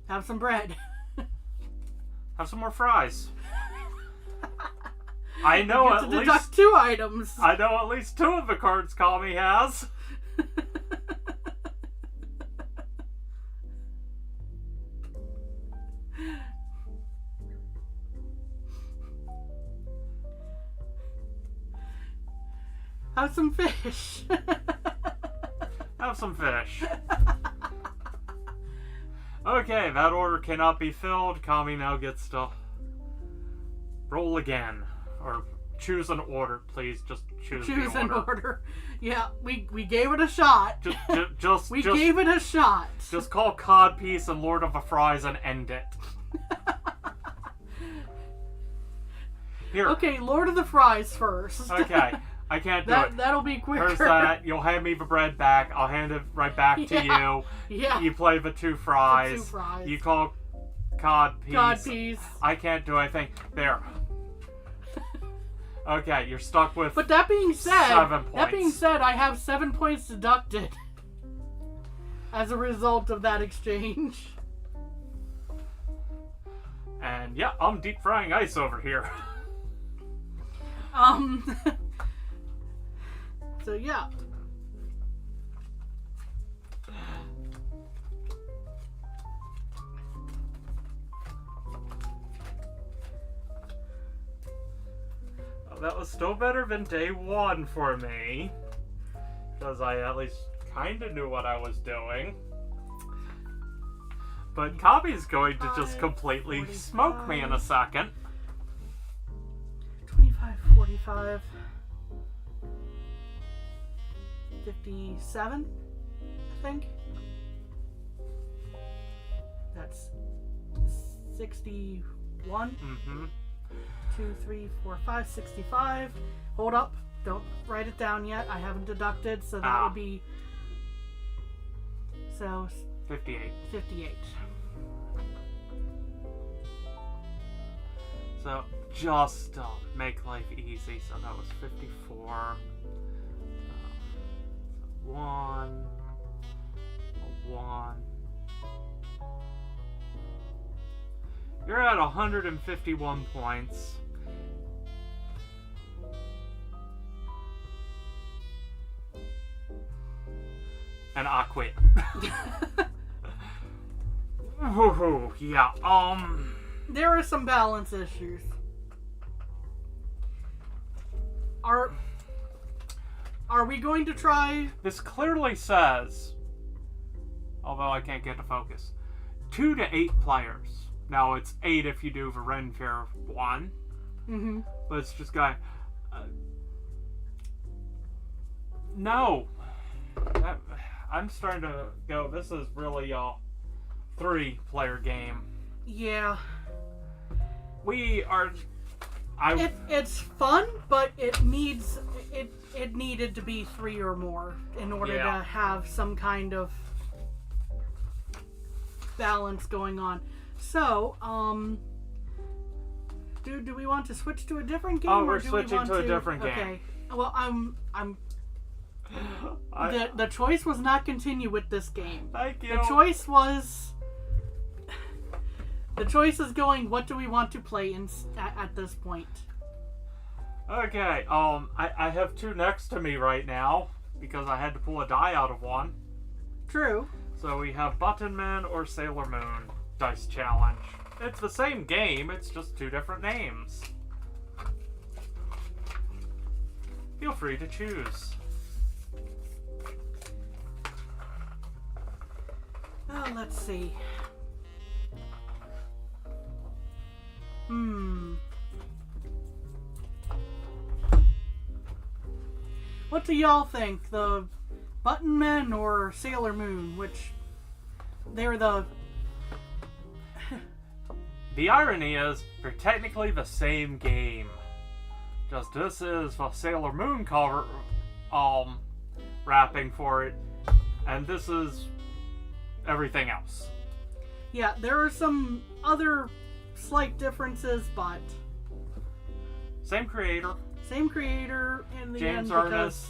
Have some bread. Have some more fries. I know We get at to least deduct 2 items. I know at least 2 of the cards Kami has. Have some fish. Have some fish. Okay, that order cannot be filled. Kami now gets to roll again. Or choose an order, please. Just choose the an order. order. Yeah, we gave it a shot. Just Gave it a shot. Just call Codpiece and Lord of the Fries and end it. Here. Okay, Lord of the Fries first. Okay, I can't do it. That'll be quicker. First that, you'll hand me the bread back. I'll hand it right back to you. Yeah. You play the 2 fries. The 2 fries. You call Codpiece. Codpiece. I can't do anything. There. Okay, you're stuck with. But that being said, 7 points. I have 7 points deducted as a result of that exchange. And yeah, I'm deep frying ice over here. So yeah. Well, that was still better than day 1 for me. Because I at least kind of knew what I was doing. But Kami's going to just completely 45. smoke me in a second. 25, 45, 57, I think. That's 61. Mm-hmm. 2, 3, 4, 5, 65. Hold up. don't write it down yet. I haven't deducted, so that would be... So... 58. 58. So, just to make life easy, so that was 54. So 1. 1. You're at 151 points. And I quit. Woohoo, yeah, There are some balance issues. Are we going to try... This clearly says, although I can't get to focus, 2 to 8 players. Now it's 8 if you do Varenfir 1. Mm-hmm. But it's just going... no. I'm starting to go, this is really a 3-player game. Yeah. We are... It's fun, but it needed to be 3 or more in order to have some kind of balance going on. So, do we want to switch to a different game? Oh, we're or do switching we want to a different game. Okay. Well, the choice was not continue with this game. Thank you. The choice was... The choice is going, what do we want to play at this point? Okay, I have 2 next to me right now, because I had to pull a die out of one. True. So we have Button Man or Sailor Moon Dice Challenge. It's the same game, it's just 2 different names. Feel free to choose. Oh, let's see. What do y'all think? The Button Men or Sailor Moon? Which they're the... The irony is, they're technically the same game. Just this is the Sailor Moon cover, wrapping for it, and this is everything else. Yeah, there are some other slight differences, but... Same creator. Same creator in the James end. Ernest.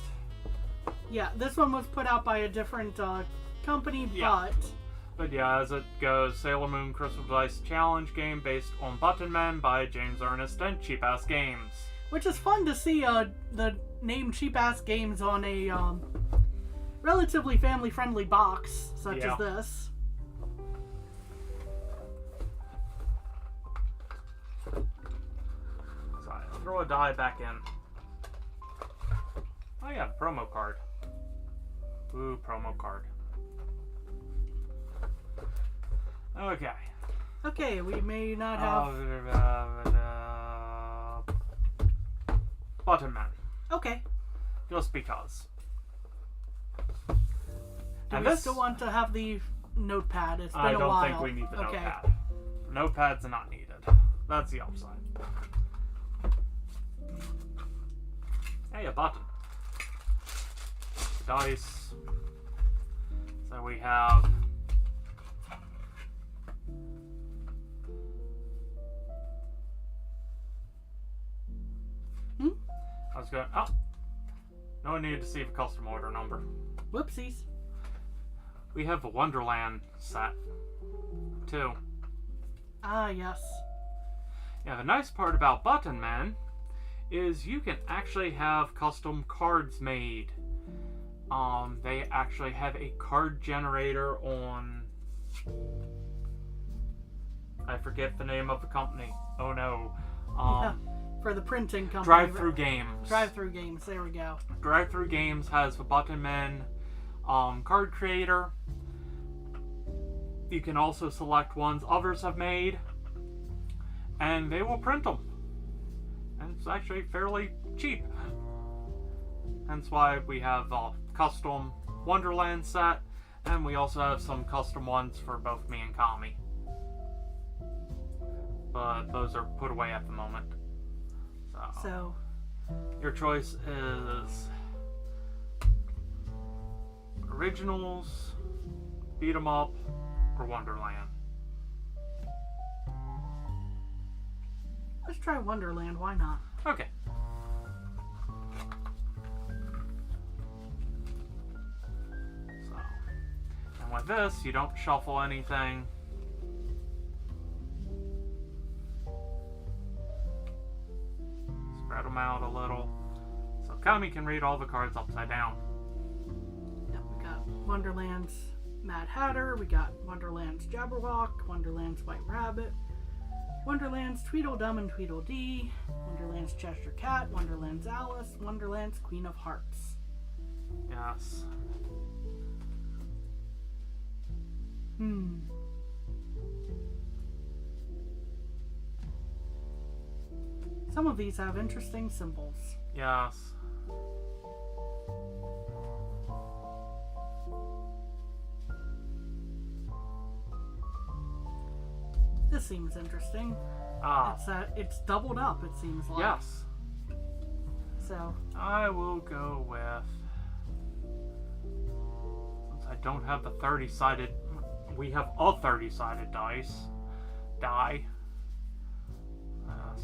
Yeah, this one was put out by a different company, but... But yeah, as it goes, Sailor Moon Crystal Dice Challenge game based on Button Men by James Ernest and Cheapass Games. Which is fun to see the name Cheapass Games on a relatively family-friendly box, such as this. So I throw a die back in. Oh yeah, promo card. Ooh, promo card. Okay. Okay, we may not have... Button Man. Okay. Just because. Do we still want to have the notepad? It's been I a while. don't think we need the notepad. Notepads are not needed. That's the upside. Hey, a button. Dice. So we have... I was going... Oh! No one needed to see the custom order number. Whoopsies. We have the Wonderland set, too. Ah, yes. Yeah, the nice part about Button Man is you can actually have custom cards made. They actually have a card generator on... I forget the name of the company. Oh no. For the printing company. Drive-Thru Games. Drive-Thru Games, there we go. Drive-Thru Games has the Button Man card creator. You can also select ones others have made, and they will print them. And it's actually fairly cheap. Hence why we have a custom Wonderland set, and we also have some custom ones for both me and Kami. But those are put away at the moment. So, Your choice is Originals, Beat 'em Up, or Wonderland. Let's try Wonderland, why not? Okay. So, and with this, you don't shuffle anything. Spread them out a little. So Kami can read all the cards upside down. Yep, we got Wonderland's Mad Hatter, we got Wonderland's Jabberwock, Wonderland's White Rabbit, Wonderland's Tweedledum and Tweedledee, Wonderland's Cheshire Cat, Wonderland's Alice, Wonderland's Queen of Hearts. Yes. Some of these have interesting symbols. Yes. This seems interesting. Ah. It's doubled up, it seems like. Yes. So I will go with, since I don't have the 30-sided, we have a 30-sided die.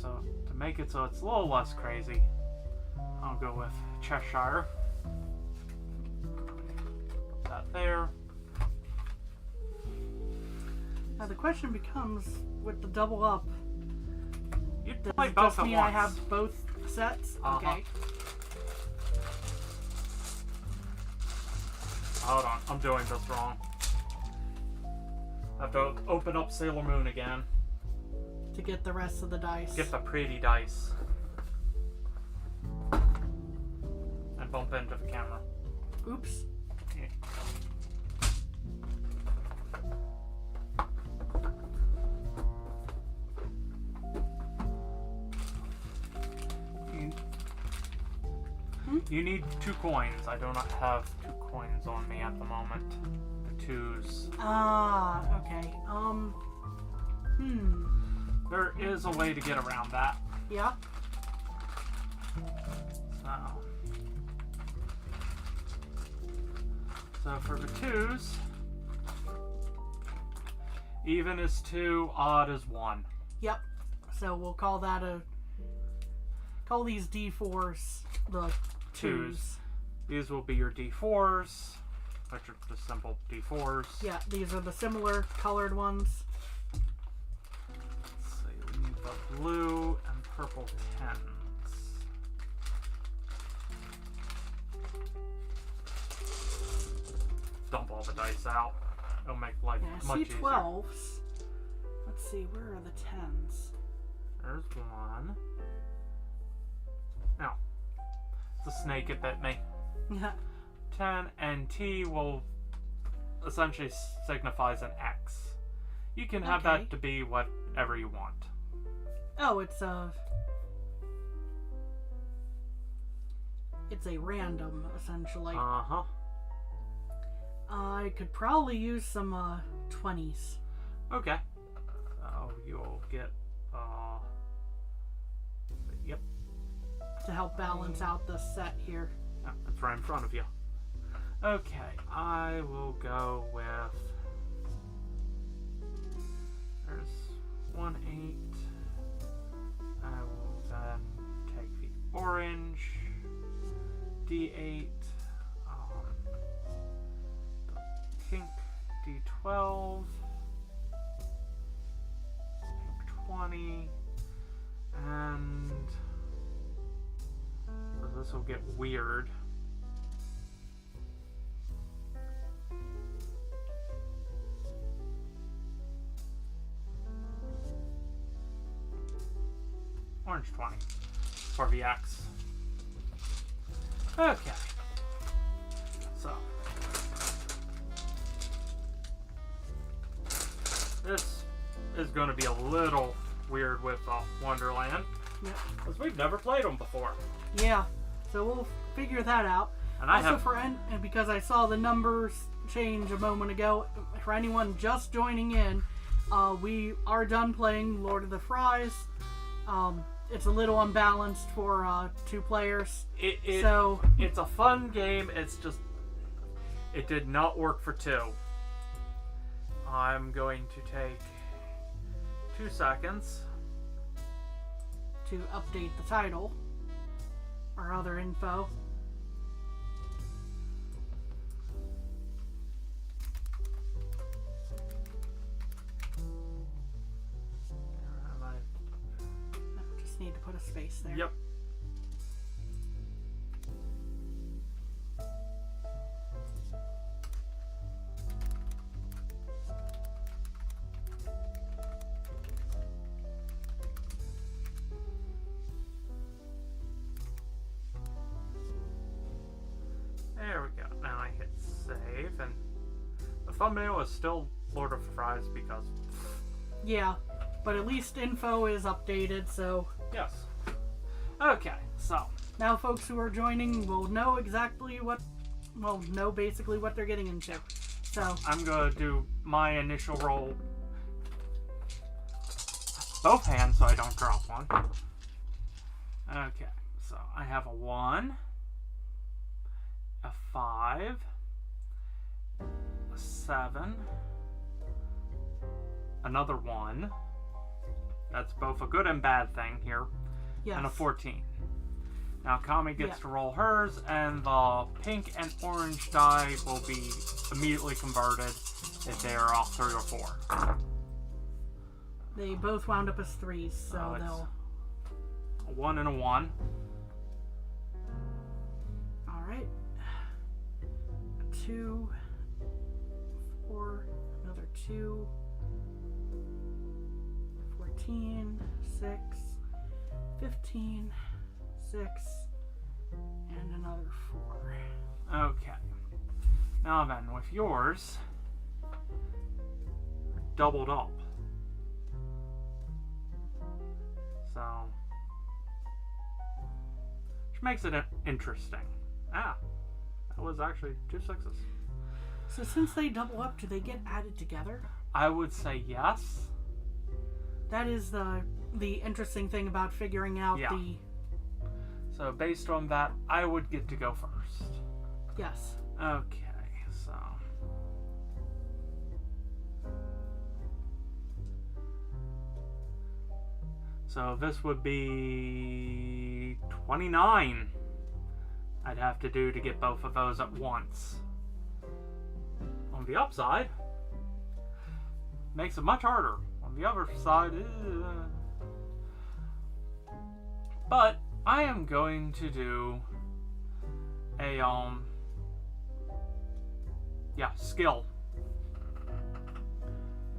So to make it so it's a little less crazy, I'll go with Cheshire. Put that there. now the question becomes, with the double up, You'd does play it both just at mean once. I have both sets? Uh-huh. Okay. Hold on, I'm doing this wrong. I have to open up Sailor Moon again. To get the rest of the dice. Get the pretty dice. And bump into the camera. Oops. Yeah. You need 2 coins. I do not have 2 coins on me at the moment. The 2s. Ah, okay. There is a way to get around that. Yeah. So for the 2s, even is 2, odd is 1. Yep. So we'll call that call these D4s the 2s. These will be your D4s, which are just simple D4s. Yeah, these are the similar colored ones. Let's see, we need the blue and purple 10s. Dump all the dice out. It'll make life Yeah, much I see easier. 12s. Let's see, where are the 10s? There's 1. Now, it's a snake, it bit me. Yeah. 10 and T will essentially signifies an X. You can have Okay. that to be whatever you want. Oh, it's a random, essentially. Uh-huh. I could probably use some 20s. Okay. So you'll get, yep. To help balance out the set here. Yeah, it's right in front of you. Okay, I will go with, there's 1 8. I will then take the orange, D8, the pink, D12, pink 20, and this will get weird. Orange 20 for the X. Okay. So this is going to be a little weird with Wonderland, Yep. because we've never played them before. Yeah. So we'll figure that out. And I Also, have and because I saw the numbers change a moment ago, for anyone just joining in, we are done playing Lord of the Fries. it's a little unbalanced for 2 players. So it's a fun game. It's just it did not work for 2. I'm going to take 2 seconds to update the title or other info. Just need to put a space there. Yep. There we go. Now I hit save, and the thumbnail is still Lord of Fries because... Yeah, but at least info is updated, so... Yes. Okay, so... Now folks who are joining will know exactly what... Well, know basically what they're getting into. So... I'm gonna do my initial roll. Both hands so I don't drop one. Okay, so I have a 1, a 5, a 7, another 1. That's both a good and bad thing here. Yes. And a 14. Now Kami gets to roll hers, and the pink and orange die will be immediately converted if they are off 3 or 4. They both wound up as 3s, so they'll... A 1 and a 1. Alright. 2, 4, another 2, 14, 6, 15, 6, and another 4. Okay. Now then, with yours, doubled up. So, which makes it interesting. Ah, that was actually 2 6s. So since they double up, do they get added together? I would say yes. That is the interesting thing about figuring out the... So based on that, I would get to go first. Yes. Okay, so... So this would be 29 I'd have to do to get both of those at once. On the upside, makes it much harder. On the other side, but I am going to do a skill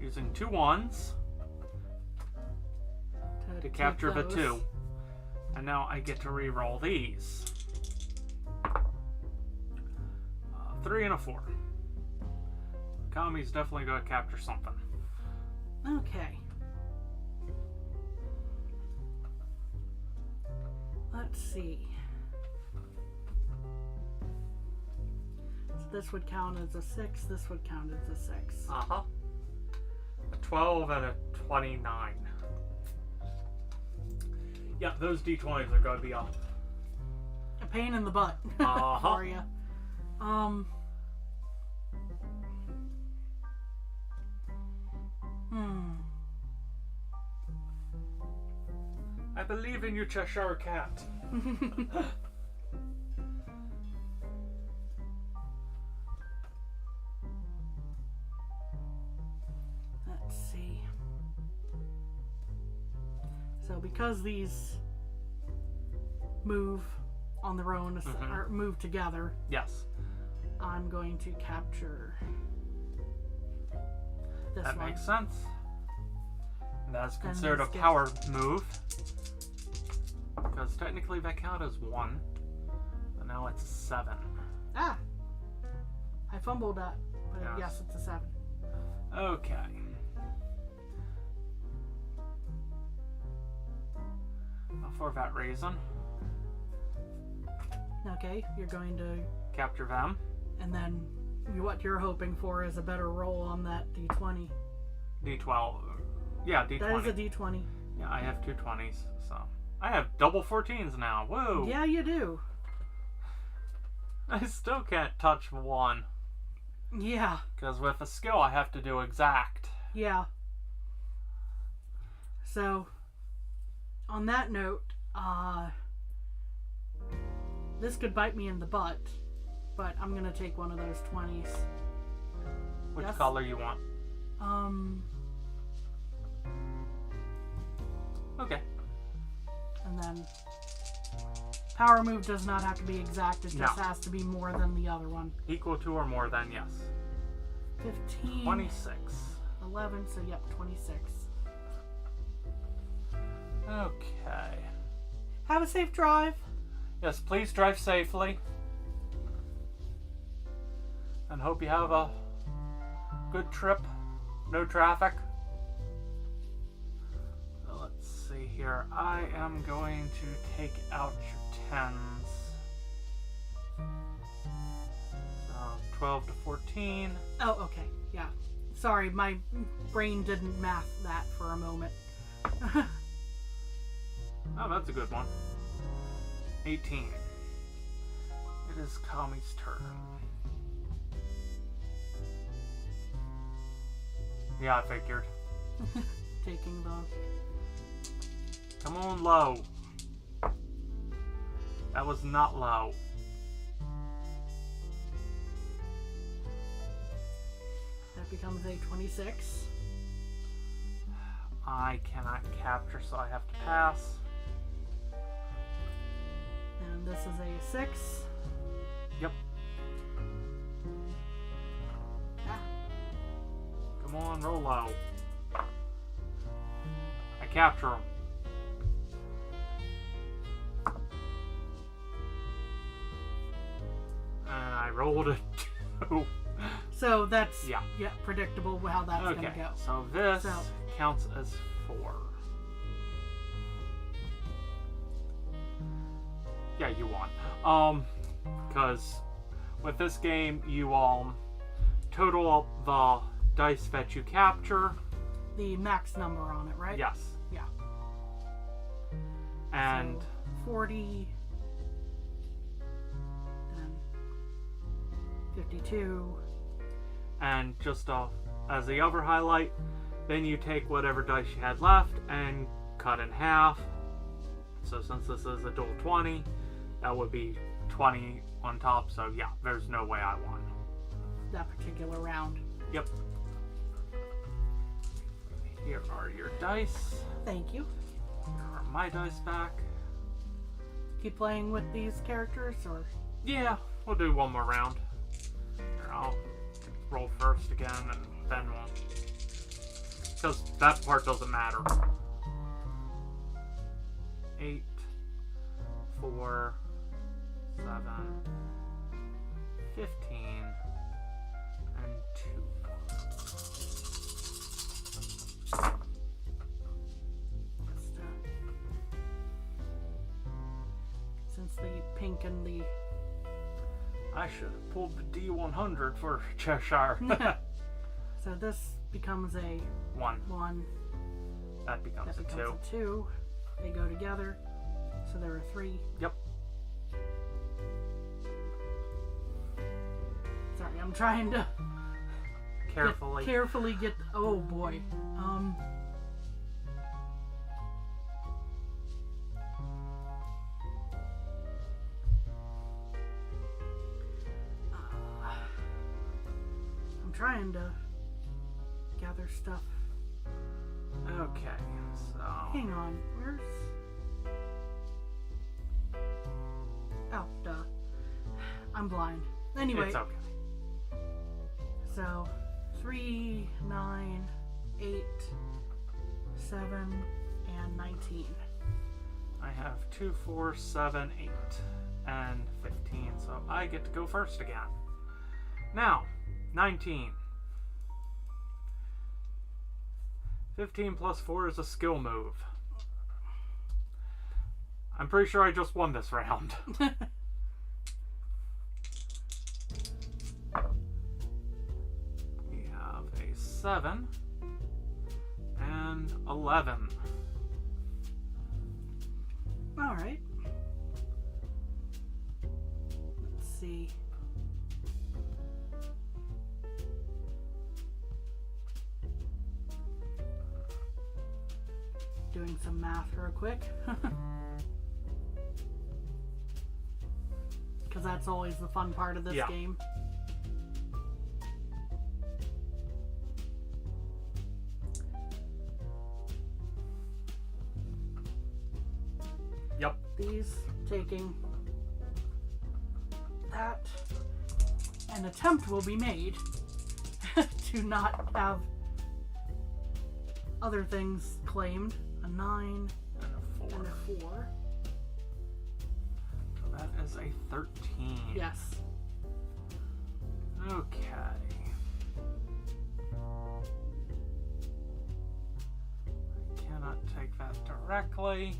using 2 1s to capture the 2, and now I get to re-roll these. 3 and a 4. Kami's definitely going to capture something. Okay. Let's see. So this would count as a 6, this would count as a 6. Uh-huh. A 12 and a 29. Yeah, those D20s are going to be up. A pain in the butt for you. I believe in you, Cheshire Cat. Let's see. So because these move on their own, or move together, yes, I'm going to capture this that one. makes sense. That's considered a power move, because technically that count as 1, but now it's 7. Ah! I fumbled that, but yes, it's a 7. Okay. For that reason, okay, you're going to capture them. And then what you're hoping for is a better roll on that D20. D12. Yeah, D20. That is a D20. Yeah, I have 2 20s, so. I have double 14s now. Whoa. Yeah, you do. I still can't touch 1. Yeah. Because with a skill, I have to do exact. Yeah. So, on that note, this could bite me in the butt, but I'm gonna take one of those 20s. Which Yes. color you want? Okay. And then power move does not have to be exact, it just No. has to be more than the other one. Equal to or more than, yes. 15, 26. 11, so yep, 26. Okay. Have a safe drive. Yes, please drive safely. And hope you have a good trip. No traffic. So let's see here. I am going to take out your 10s. So 12 to 14. Oh, okay, yeah. Sorry, my brain didn't math that for a moment. Oh, that's a good one. 18. It is Kami's turn. Yeah, I figured. Taking the... Come on, low. That was not low. That becomes a 26. I cannot capture, so I have to pass. And this is a 6. Yep. Ah, Come on, roll low. I capture him. And I rolled a 2. so that's Yeah. predictable how that's Okay, gonna go. so this So- counts as 4. Yeah, you won. Because with this game, you total up the dice that you capture. The max number on it, right? Yes. Yeah. And So 40, then 52. and just as the other highlight, then you take whatever dice you had left and cut in half. So since this is a dual 20, that would be 20 on top. So yeah, there's no way I won. That particular round. Yep. Here are your dice. Thank you. Here are my dice back. Keep playing with these characters, or Yeah, we'll do one more round. Here, I'll roll first again and then we'll... Because that part doesn't matter. 8, 4, 7, 15, and 2. just, since the pink and the I should have pulled the D100 for Cheshire. so this becomes a 1. 1. That becomes That a 2. becomes a 2. They go together, so there are 3. Yep. Sorry, I'm trying to Carefully. carefully get. Oh boy. I'm trying to gather stuff. Okay, so... Hang on, where's... Oh, duh. I'm blind. Anyway, It's okay. so 3, 9, 8, 7, and 19. I have 2, 4, 7, 8, and 15, so I get to go first again. Now, 19. 15 plus 4 is a skill move. I'm pretty sure I just won this round. We have a 7 and 11. Alright. Let's see. Doing some math real quick. Because that's always the fun part of this game. Yep. These taking that. An attempt will be made to not have other things claimed. A 9 And a 4. and a 4. That is a 13. Yes. Okay. I cannot take that directly.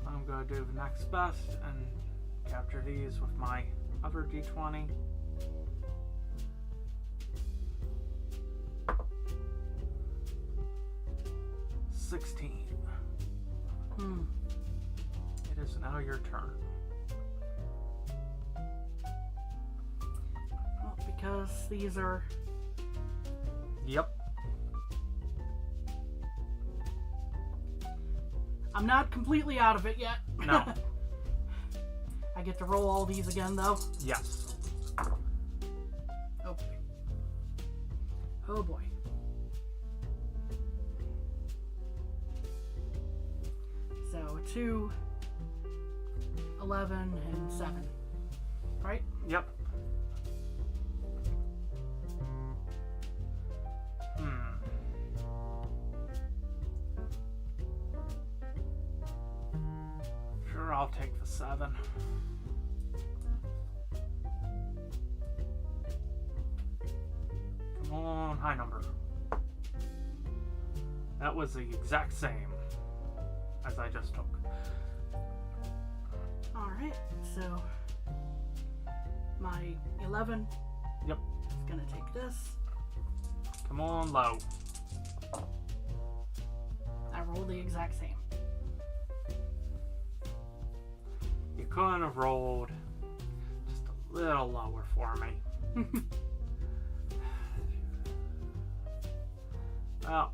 I'm going to do the next best and capture these with my other d20. It is now your turn. Well, because these are... Yep. I'm not completely out of it yet. No. I get to roll all these again, though. Yes. Oh boy. Oh boy. So 2, 11, and 7. Right? Yep. Sure, I'll take the 7. Come on, high number. That was the exact same as I just took. Alright, so my 11 Yep. is gonna take this. Come on, low. I roll the exact same. You couldn't have rolled just a little lower for me. Well,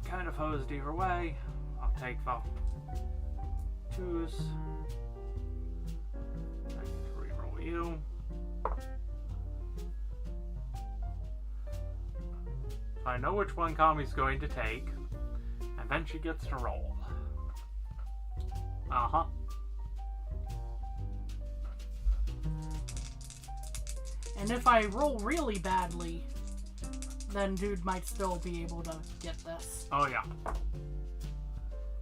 kind of hosed either way. I'll take the 2s. I get to reroll you. So I know which one Kami's going to take, and then she gets to roll. Uh-huh. And if I roll really badly, then dude might still be able to get this. Oh, yeah.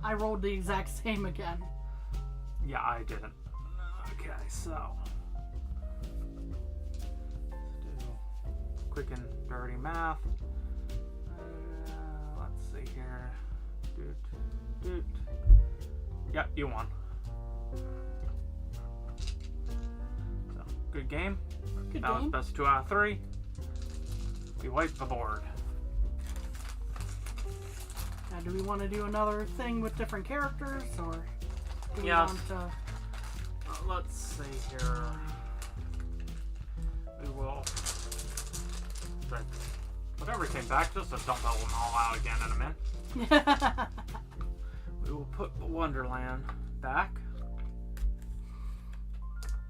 I rolled the exact same again. Yeah, I didn't. Okay, so let's do quick and dirty math. Let's see here. Doot. Yeah, you won. So, good game. Good That was game. best 2 out of 3. We wiped the board. Now, do we want to do another thing with different characters, or do we Yes. want to... Let's see here. We will... Whatever came back, just to dump them all out again in a minute. We will put the Wonderland back.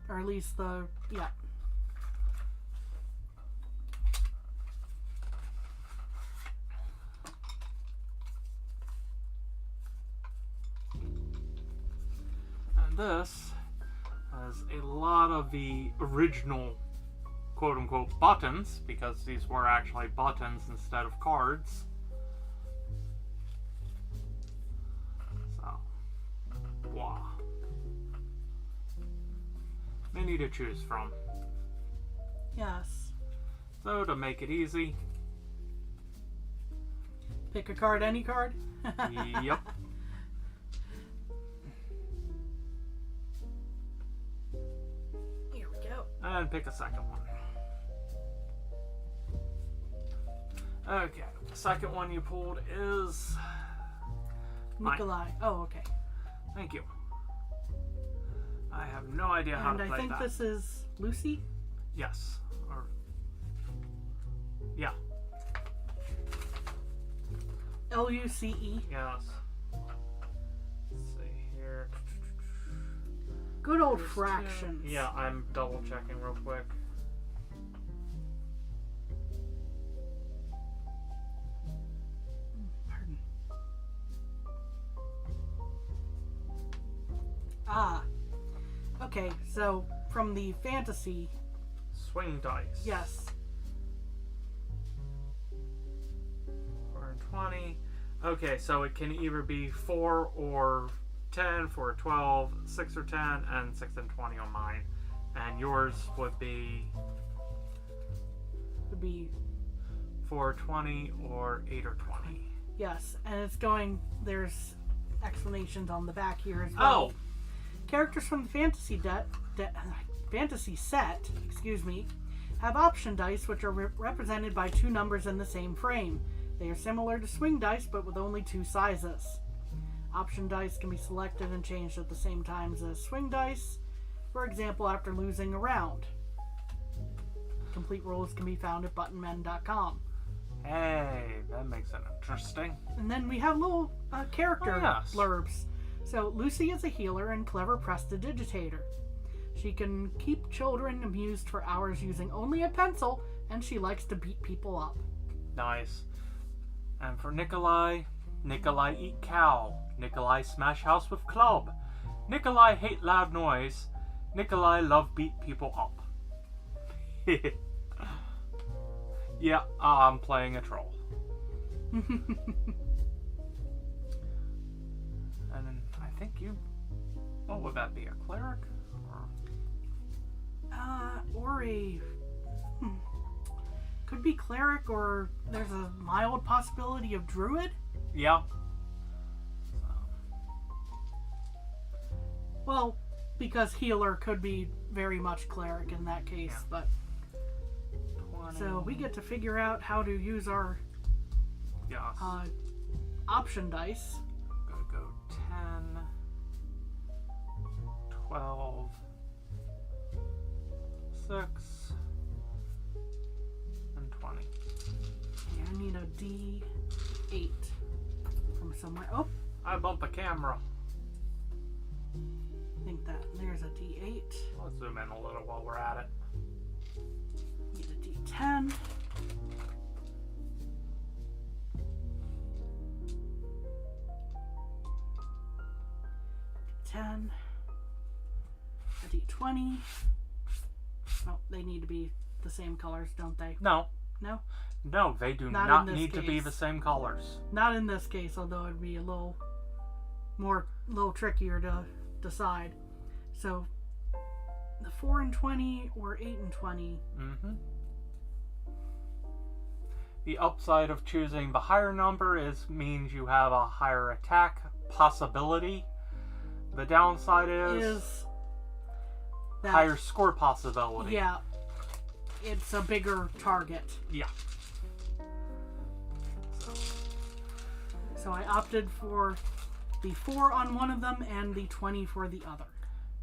Or at least the... Yeah. And this has a lot of the original quote-unquote buttons, because these were actually buttons instead of cards. So, blah. Many to choose from. Yes. So, to make it easy, Pick a card, any card? yep. Here we go. And pick a second one. Okay, the second one you pulled is... Nikolai. Oh, okay. Thank you. I have no idea how And to play I think that. this is Lucy. Yes. Or... Yeah. Luce. Yes. Let's see here. Good old There's fractions. two. Yeah, I'm double checking real quick. Pardon. Ah. Okay, so from the fantasy, Swing dice. yes. 4 and 20. Okay, so it can either be 4 or 10, 4 or 12, 6 or 10, and 6 and 20 on mine. And yours would be Would be 4 or 20 or 8 or 20. yes, and it's going. There's explanations on the back here as well. Oh! Characters from the fantasy set, excuse me, have option dice which are represented by two numbers in the same frame. They are similar to swing dice but with only two sizes. Option dice can be selected and changed at the same time as swing dice, for example after losing a round. Complete rules can be found at buttonmen.com. Hey, that makes it interesting. And then we have little character yes. blurbs. So Lucy is a healer and clever prestidigitator. She can keep children amused for hours using only a pencil, and she likes to beat people up. Nice. And for Nikolai, Nikolai eat cow. Nikolai smash house with club. Nikolai hate loud noise. Nikolai love beat people up. Yeah, I'm playing a troll. And then I think you... What would that be? A cleric? Or a... Could be cleric, or there's a mild possibility of druid. Yeah. Well, because healer could be very much cleric in that case, Yeah. but... 20. So we get to figure out how to use our Yes. option dice. Gonna go 10, 12, 6, and 20. Okay, I need a D8 from somewhere. Oh, I bumped the camera. I think that there's a D8. Let's zoom in a little while we're at it. Need a D10. A D20. Oh, they need to be the same colors, don't they? No. No? No, they do Not not in this need to be case. the same colors. Not in this case, although it'd be a little trickier to decide. So, the 4 and 20 or 8 and 20. Mm-hmm. The upside of choosing the higher number means you have a higher attack possibility. The downside is that, higher score possibility. yeah, it's a bigger target. Yeah. So I opted for the 4 on one of them and the 20 for the other.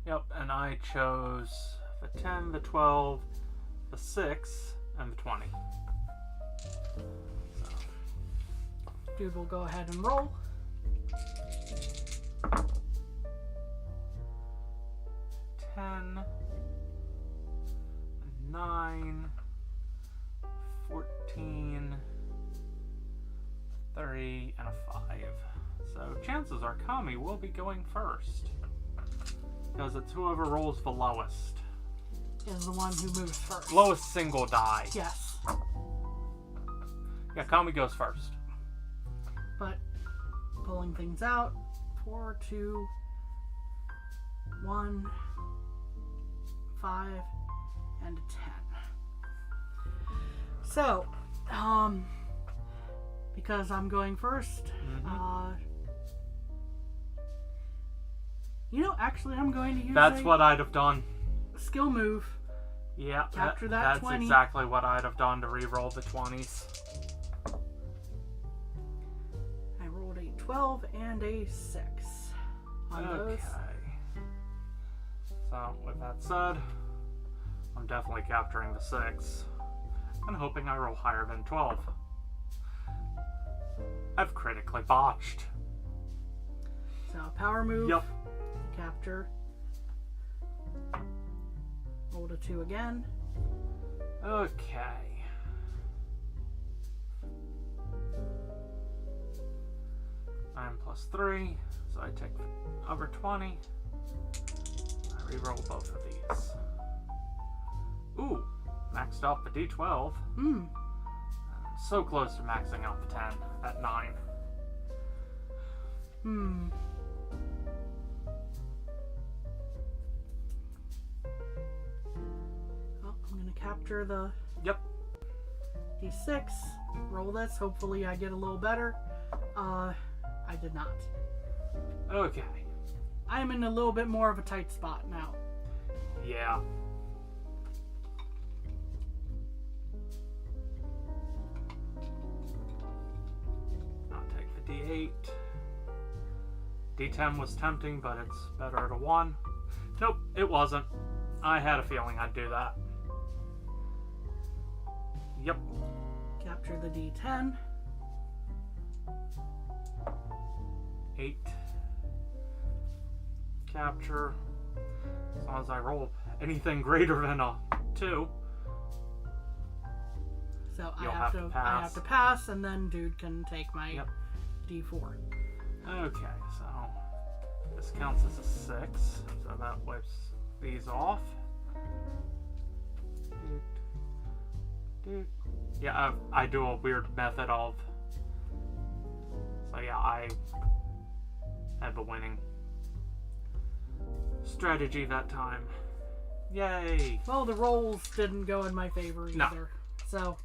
Yep, and I chose the 10, the 12, the 6, and the 20. Dude will go ahead and roll. 10, 9, 14, 30, and a 5. So chances are Kami will be going first. Because it's whoever rolls the lowest. Is the one who moves first. Lowest single die. Yes. Yeah, Kami goes first. But pulling things out. 4, 2, 1, 5, and a 10. So, because I'm going first, you know, actually I'm going to use That's a what I'd have done. skill move. Yeah, Capture that that's 20. exactly what I'd have done to re-roll the 20s. I rolled a 12 and a 6. on those. So, with that said, I'm definitely capturing the 6. And hoping I roll higher than 12. I've critically botched. So, power move. Yep. Capture. Roll to 2 again. Okay. Nine plus 3, so I take over 20. I re-roll both of these. Ooh, maxed out the D12. So close to maxing out the 10 at 9. Well, I'm gonna capture the Yep. D6. Roll this. Hopefully I get a little better. I did not. Okay. I'm in a little bit more of a tight spot now. Yeah. I'll take the D8. D10 was tempting, but it's better at a 1. Nope, it wasn't. I had a feeling I'd do that. Yep. Capture the D10. 8. Capture. As long as I roll anything greater than a 2. So I You'll have have to to pass. I have to pass, and then dude can take my Yep. D4. Okay, so this counts as a 6, so that wipes these off. Yeah, I do a weird method of. So yeah, I have a winning strategy that time. Yay! Well, the rolls didn't go in my favor either. No. So,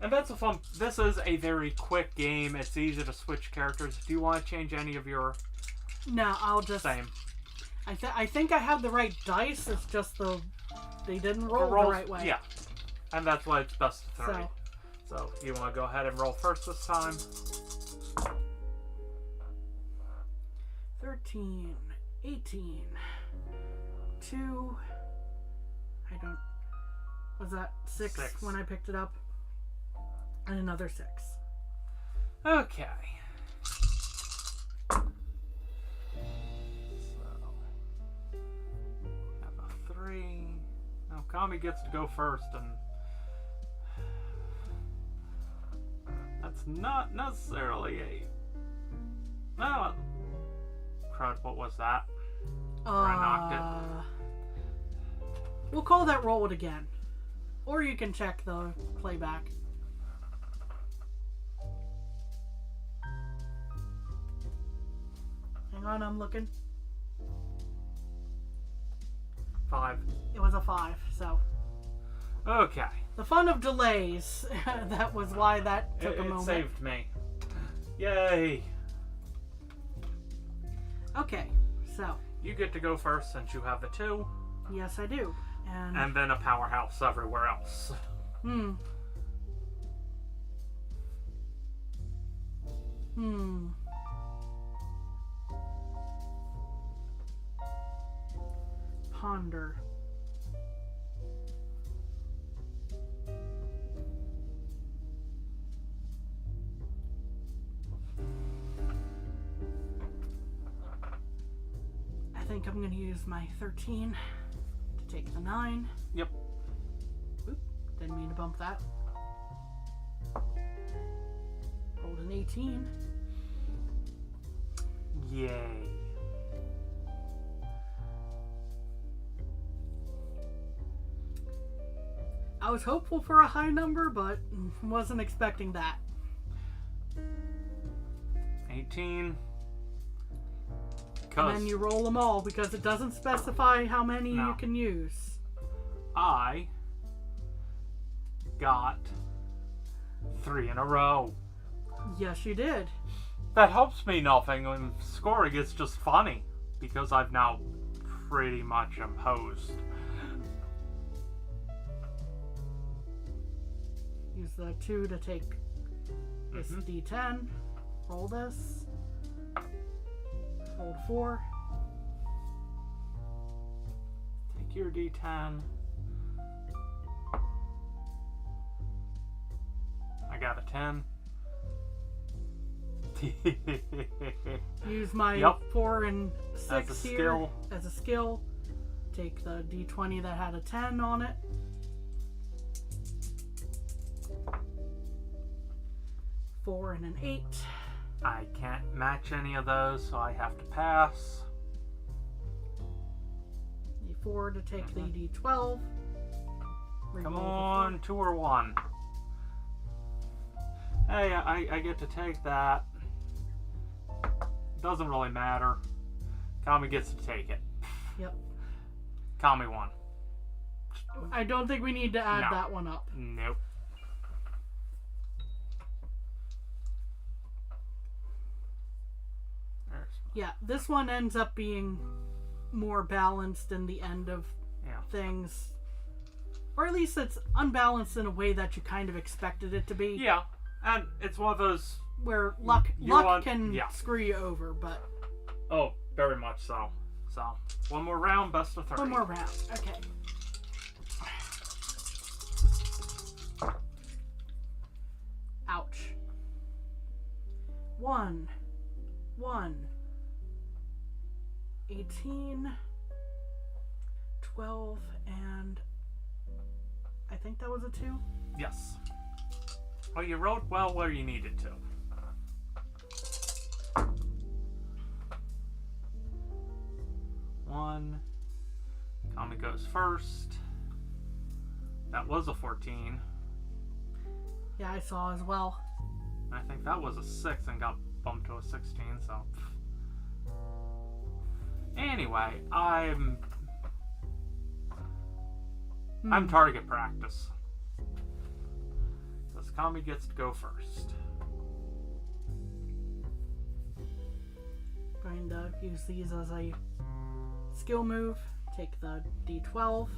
And that's a fun. This is a very quick game. It's easy to switch characters. Do you want to change any of your? no, I'll just. Same. I think I have the right dice. It's just they didn't roll the rolls- right way. Yeah, and that's why it's best of 3. So, So you want to go ahead and roll first this time? 13, 18, 2. I don't. Was that 6 6. when I picked it up? And another 6. Okay. So have a 3. Now Kami gets to go first, and that's not necessarily a. No. Crud, what was that? I knocked We'll call that roll it again. Or you can check the playback. Hang on, I'm looking. 5. It was a 5, so. Okay. The fun of delays. That was why that took a It moment. saved me. Yay! Okay, so. You get to go first since you have the 2, Yes, I do. and then a powerhouse everywhere else. Ponder. I think I'm going to use my 13 to take the 9. Yep. Oop, didn't mean to bump that. Rolled an 18. Yay. I was hopeful for a high number, but wasn't expecting that. 18. And then you roll them all because it doesn't specify how many No. you can use. I got 3 in a row. Yes, you did. That helps me nothing when scoring is just funny because I've now pretty much imposed. Use the 2 to take this D10. Roll this. Hold 4. Take your D10. I got a 10. Use my Yep. 4 and 6 As a here skill. as a skill. Take the D20 that had a 10 on it. Four and an 8. I can't match any of those, so I have to pass. D4 to take the D12. Come Reroll the on, 2 or 1. Hey, I get to take that. Doesn't really matter. Kami gets to take it. Yep. Kami won. I don't think we need to add No. that one up. Nope. There's, Yeah, this one ends up being more balanced in the end of yeah. things. Or at least it's unbalanced in a way that you kind of expected it to be. Yeah, and it's one of those. Where luck can yeah. screw you over, but... Oh, very much so. So, one more round, best of 3. One more round. Okay. Ouch. 1. 18. 12 and... I think that was a 2? Yes. Well, you rolled well where you needed to. One. Kami goes first. That was a 14. Yeah, I saw as well. I think that was a 6 and got bumped to a 16, so. Anyway, I'm target practice. Because Kami gets to go first. Going to use these as a skill move. Take the D12.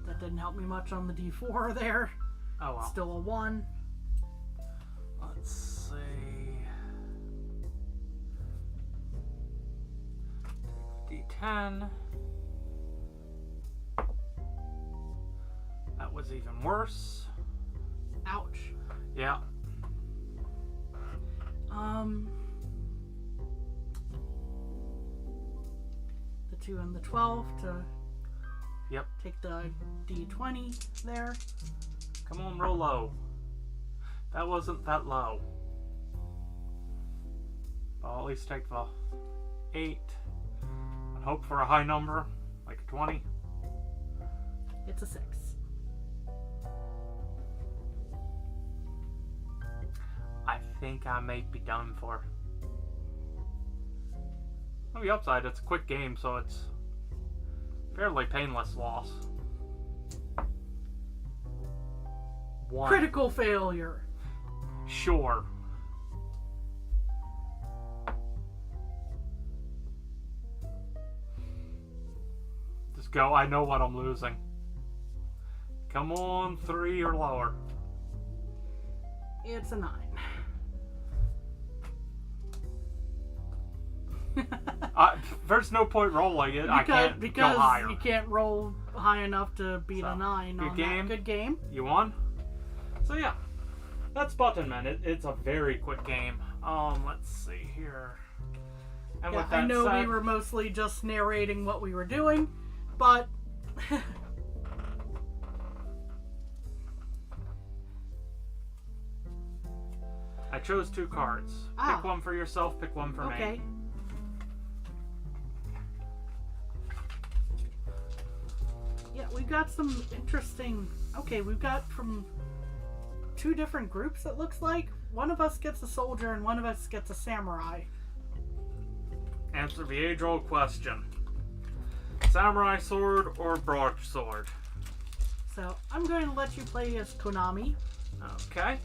That didn't help me much on the D4 there. Oh well. Still a 1. Let's see. Take the D10. That was even worse. Ouch. Yeah. The 2 and the 12 to Yep. take the D20 there. Come on, roll low. That wasn't that low. I'll at least take the 8 and hope for a high number, like a 20. It's a 6. I think I may be done for. On the upside, it's a quick game, so it's fairly painless loss. 1. Critical failure. Sure. Just go, I know what I'm losing. Come on, 3 or lower. It's a 9. There's no point rolling it. I can't go higher. You can't roll high enough to beat a 9 good on game. that. Good game. You won? So yeah. That's Buttonman. It's a very quick game. Let's see here. And Yeah, with that I know said, we were mostly just narrating what we were doing, but... I chose 2 cards. Ah. Pick one for yourself, pick one for Okay. me. Yeah, we've got some interesting... Okay, we've got from 2 different groups, it looks like. One of us gets a soldier and one of us gets a samurai. Answer the age-old question. Samurai sword or broadsword? So, I'm going to let you play as Konami. Okay.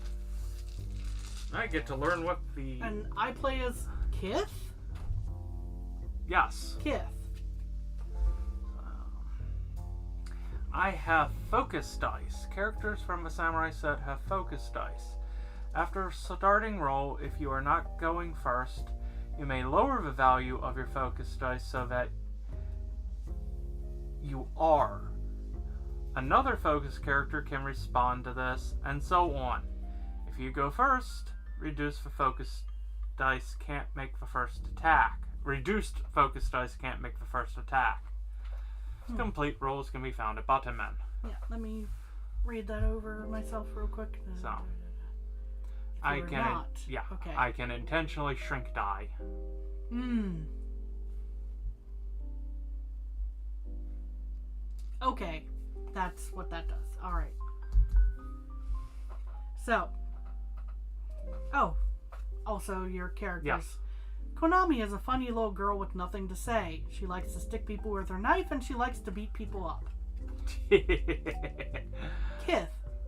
I get to learn what the... And I play as Kith? Yes. Kith. I have focus dice. Characters from the samurai set have focus dice. After starting roll, if you are not going first, You may lower the value of your focus dice so that you are. Another focus character can respond to this, and so on. If you go first, reduce the focus dice can't make the first attack. Reduced focus dice can't make the first attack. Complete rules can be found at Buttonman. Yeah, let me read that over myself real quick. So, If I you're can, not, yeah, okay. I can intentionally shrink die. Okay, that's what that does. All right. So, also your characters. Yes. Konami is a funny little girl with nothing to say. She likes to stick people with her knife, and she likes to beat people up.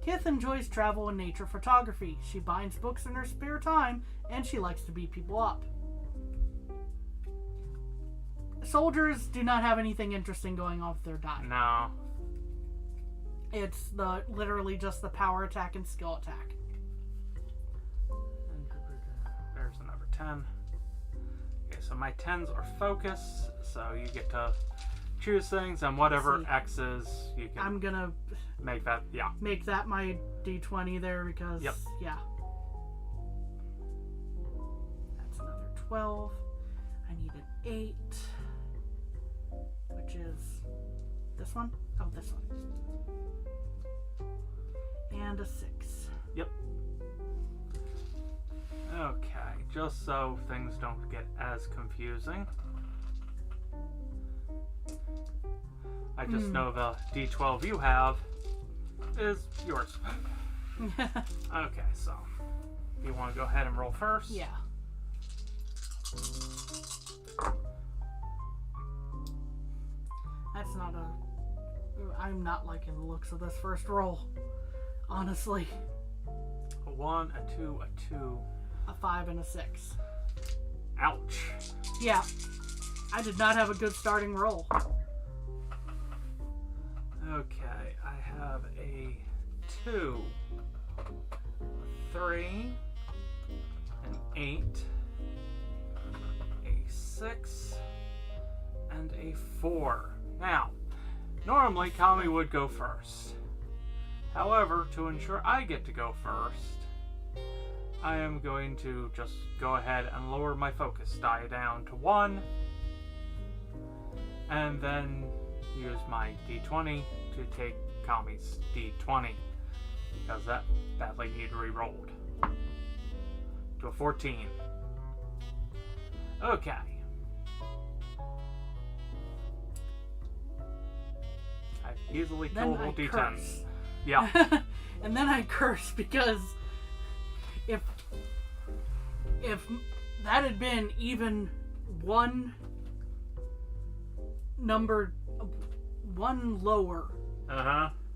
Kith enjoys travel and nature photography. She binds books in her spare time, and she likes to beat people up. Soldiers do not have anything interesting going on with their die. No. It's literally just the power attack and skill attack. There's another 10. Okay, so my 10s are focus, so you get to choose things, and whatever X is, you can I'm gonna make that, yeah. make that my D20 there because, yeah. That's another 12. I need an 8, which is this one? Oh, this one. And a 6. Yep. Okay, just so things don't get as confusing. I just know the D12 you have is yours. Okay, so you want to go ahead and roll first? Yeah. That's not I'm not liking the looks of this first roll. Honestly. A 1, a 2, a 2. A 5 and a 6. Ouch. Yeah. I did not have a good starting roll. Okay, I have a 2, a 3, an 8, a 6, and a 4. Now, normally Kami would go first. However, to ensure I get to go first, I am going to just go ahead and lower my focus die down to 1, and then use my D20 to take Kami's D20, because that badly needed re-rolled to a 14. Okay. I've easily killable D10s. Curse. Yeah. And then I curse because if that had been even one lower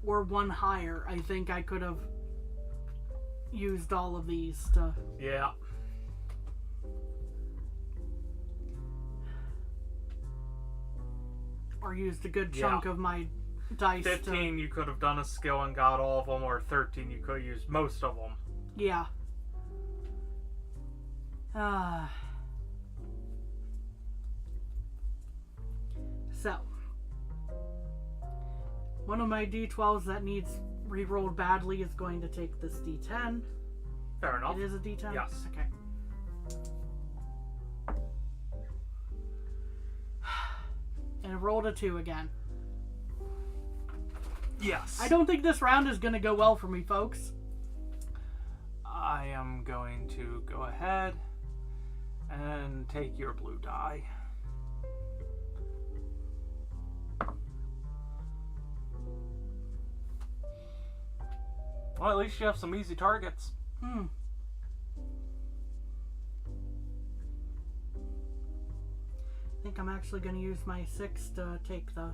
or one higher, I think I could have used all of these to... Yeah. Or used a good chunk of my dice 15 you could have done a skill and got all of them, or 13 you could have used most of them. Yeah. So, one of my D12s that needs re-rolled badly is going to take this D10. Fair enough. It is a D10? Yes. Okay. And it rolled a 2 again. Yes. I don't think this round is going to go well for me, folks. I am going to go ahead and take your blue die. Well, at least you have some easy targets. I think I'm actually going to use my 6 to take the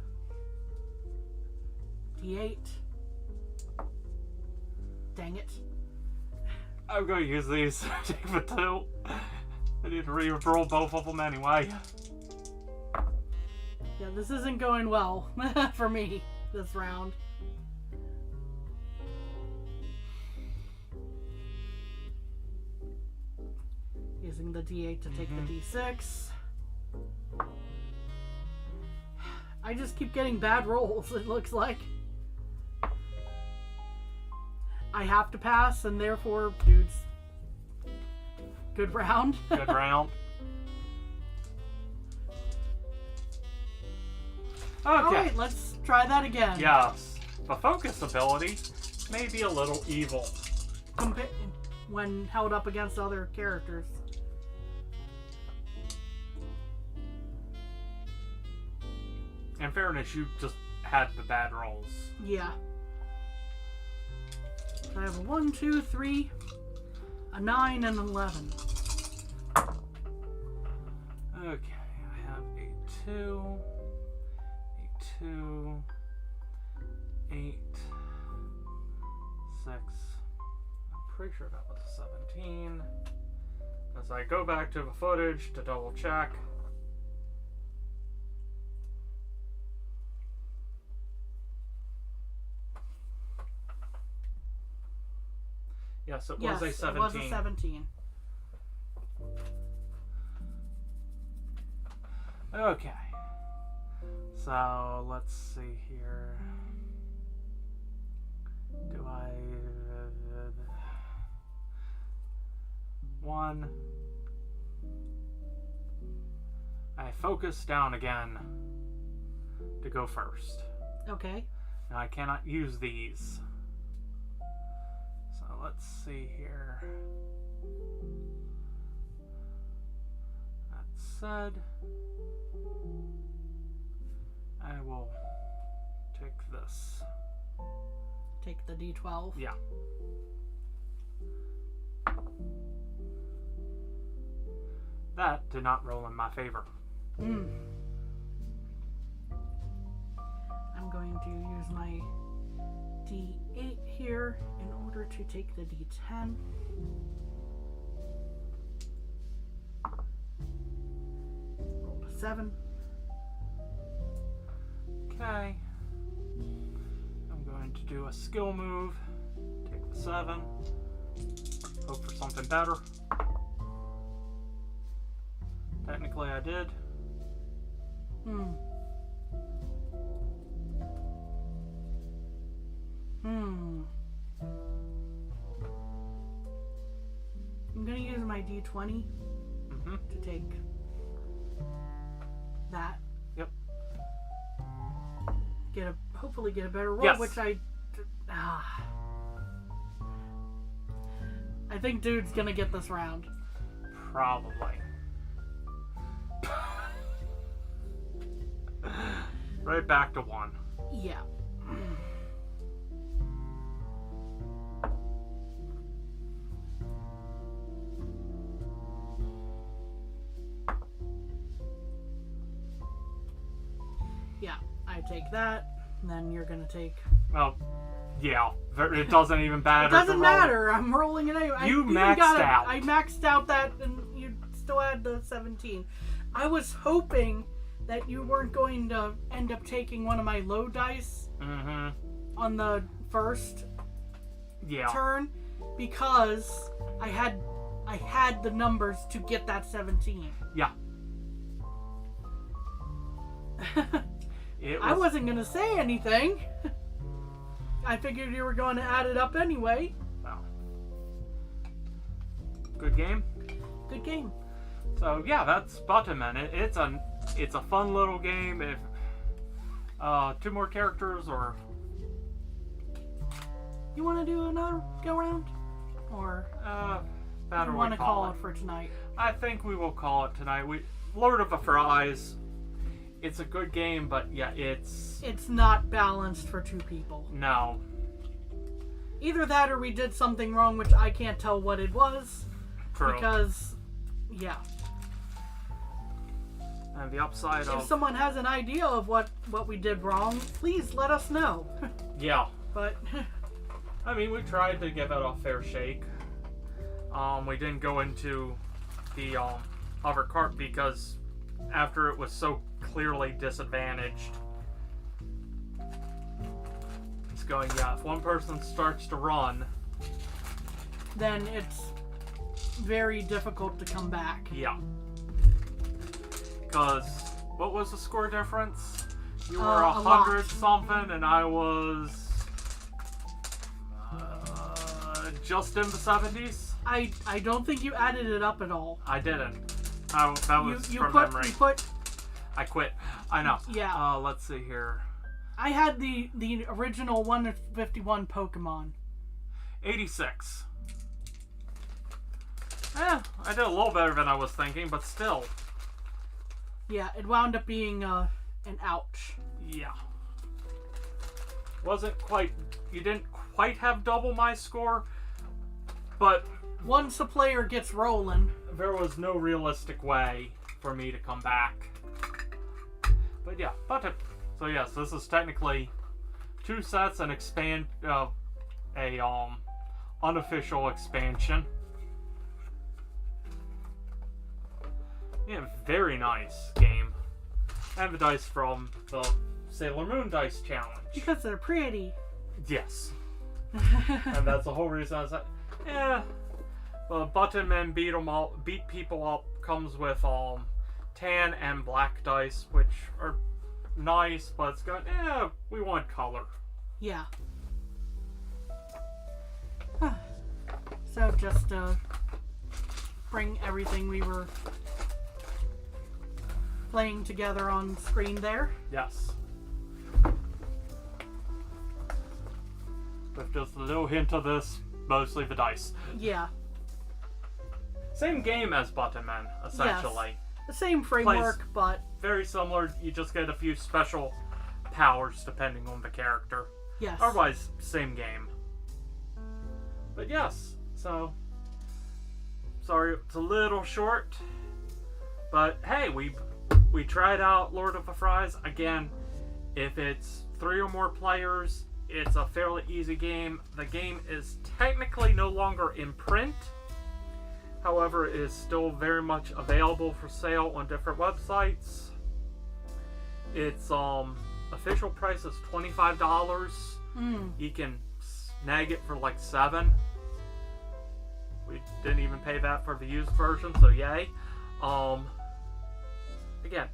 D8. Dang it. I'm going to use these to take the 2. I need to re-roll both of them anyway. Yeah, this isn't going well for me this round. Using the D8 to take the D6. I just keep getting bad rolls, it looks like. I have to pass, and therefore, dudes, good round. Good round. Okay. Alright, let's try that again. Yes. The focus ability may be a little evil. When held up against other characters. In fairness, you just had the bad rolls. Yeah. I have a 1, 2, 3, a 9, and an 11. Okay, I have a 2, 8, 6. I'm pretty sure that was a 17. As I go back to the footage to double check. Yes, it was a 17. It was a 17. Okay. So, let's see here. Do I... 1. I focus down again to go first. Okay. Now, I cannot use these. So, let's see here. That said, I will take this. Take the D12. Yeah. That did not roll in my favor. I'm going to use my D8 here in order to take the D10. Roll a 7. Okay. I'm going to do a skill move. Take the 7. Hope for something better. Technically, I did. I'm gonna use my D20 to take that. Yep. Hopefully get a better roll, Yes. which I think dude's gonna get this round. Probably. Right back to 1. Yeah. Yeah, I take that, and then you're gonna take... Well, yeah. It doesn't even matter. It doesn't matter, I'm rolling it anyway. You maxed out. I maxed out that, and you still had the 17. I was hoping that you weren't going to end up taking one of my low dice on the first turn, because I had the numbers to get that 17. Yeah. I wasn't going to say anything. I figured you were going to add it up anyway. Well. Good game. Good game. So yeah, that's Butterman. It's a fun little game. If 2 more characters, or you want to do another go round, or that you want to call it for tonight? I think we will call it tonight. Lord of the Fries. It's a good game, but yeah, it's not balanced for 2 people. No. Either that, or we did something wrong, which I can't tell what it was. True. Because, yeah. And the upside If someone has an idea of what we did wrong, please let us know. Yeah. But I mean, we tried to give it a fair shake. We didn't go into the other cart because after it was so clearly disadvantaged, it's going, yeah, if one person starts to run, then it's very difficult to come back. Yeah. Because, what was the score difference? You were A 100 lot. something, and I was just in the 70s. I don't think you added it up at all. I didn't. That was from memory. You put. I quit. I know. Yeah. Let's see here. I had the original 151 Pokemon. 86. I did a little better than I was thinking, but still. Yeah, it wound up being an ouch. Yeah. Wasn't quite... You didn't quite have double my score, but... Once a player gets rolling... There was no realistic way for me to come back. But yeah, so yes, this is technically 2 sets and unofficial expansion. Yeah, very nice game. And the dice from the Sailor Moon Dice Challenge. Because they're pretty. Yes. And that's the whole reason I was like, Button Men beat people up comes with tan and black dice, which are nice, but it's going, we want color. Yeah. So just bring everything we were playing together on screen there. Yes. With just a little hint of this, mostly the dice. Yeah. Same game as Button Men, essentially. Yes. The same framework, but... Very similar, you just get a few special powers depending on the character. Yes. Otherwise, same game. But yes, so... Sorry, it's a little short. But hey, we tried out Lord of the Fries. Again, if it's 3 or more players, it's a fairly easy game. The game is technically no longer in print. However, it is still very much available for sale on different websites. Its official price is $25. You can snag it for like $7. We didn't even pay that for the used version, so yay. Again,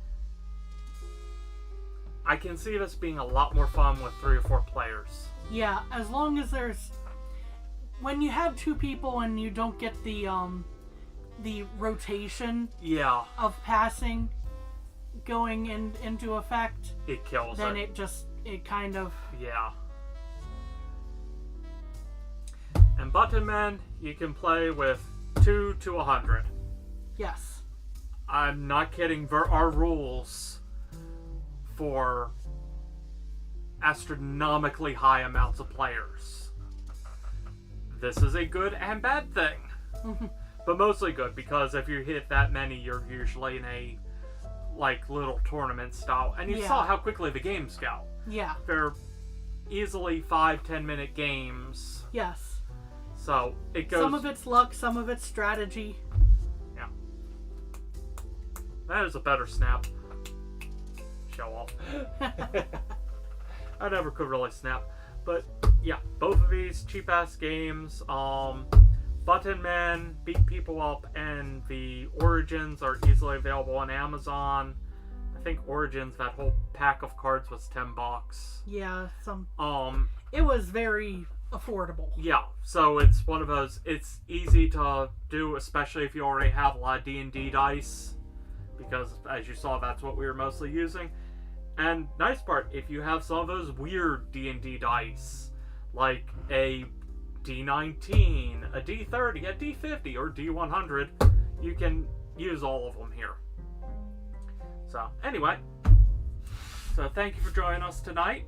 I can see this being a lot more fun with 3 or 4 players. Yeah, as long as there's... When you have 2 people and you don't get the rotation of passing going into effect, it kills then it. it kind of... Yeah. And Button Men, you can play with 2 to 100. Yes. I'm not kidding. There are rules for astronomically high amounts of players. This is a good and bad thing. But mostly good, because if you hit that many, you're usually in a little tournament style. And you saw how quickly the games go. Yeah. They're easily 5-10 minute games. Yes. So it goes. Some of it's luck, some of it's strategy. Yeah. That is a better snap. Show off. I never could really snap. But yeah, both of these cheap-ass games, Button Men, beat people up, and the Origins are easily available on Amazon. I think Origins, that whole pack of cards was $10. Yeah, it was very affordable. Yeah, so it's one of those, it's easy to do, especially if you already have a lot of D&D dice, because as you saw, that's what we were mostly using. And nice part, if you have some of those weird D&D dice, like a D19, a D30, a D50, or D100, you can use all of them here. So, anyway, so thank you for joining us tonight.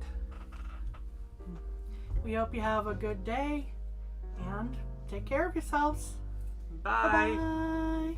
We hope you have a good day, and take care of yourselves. Bye. Bye-bye.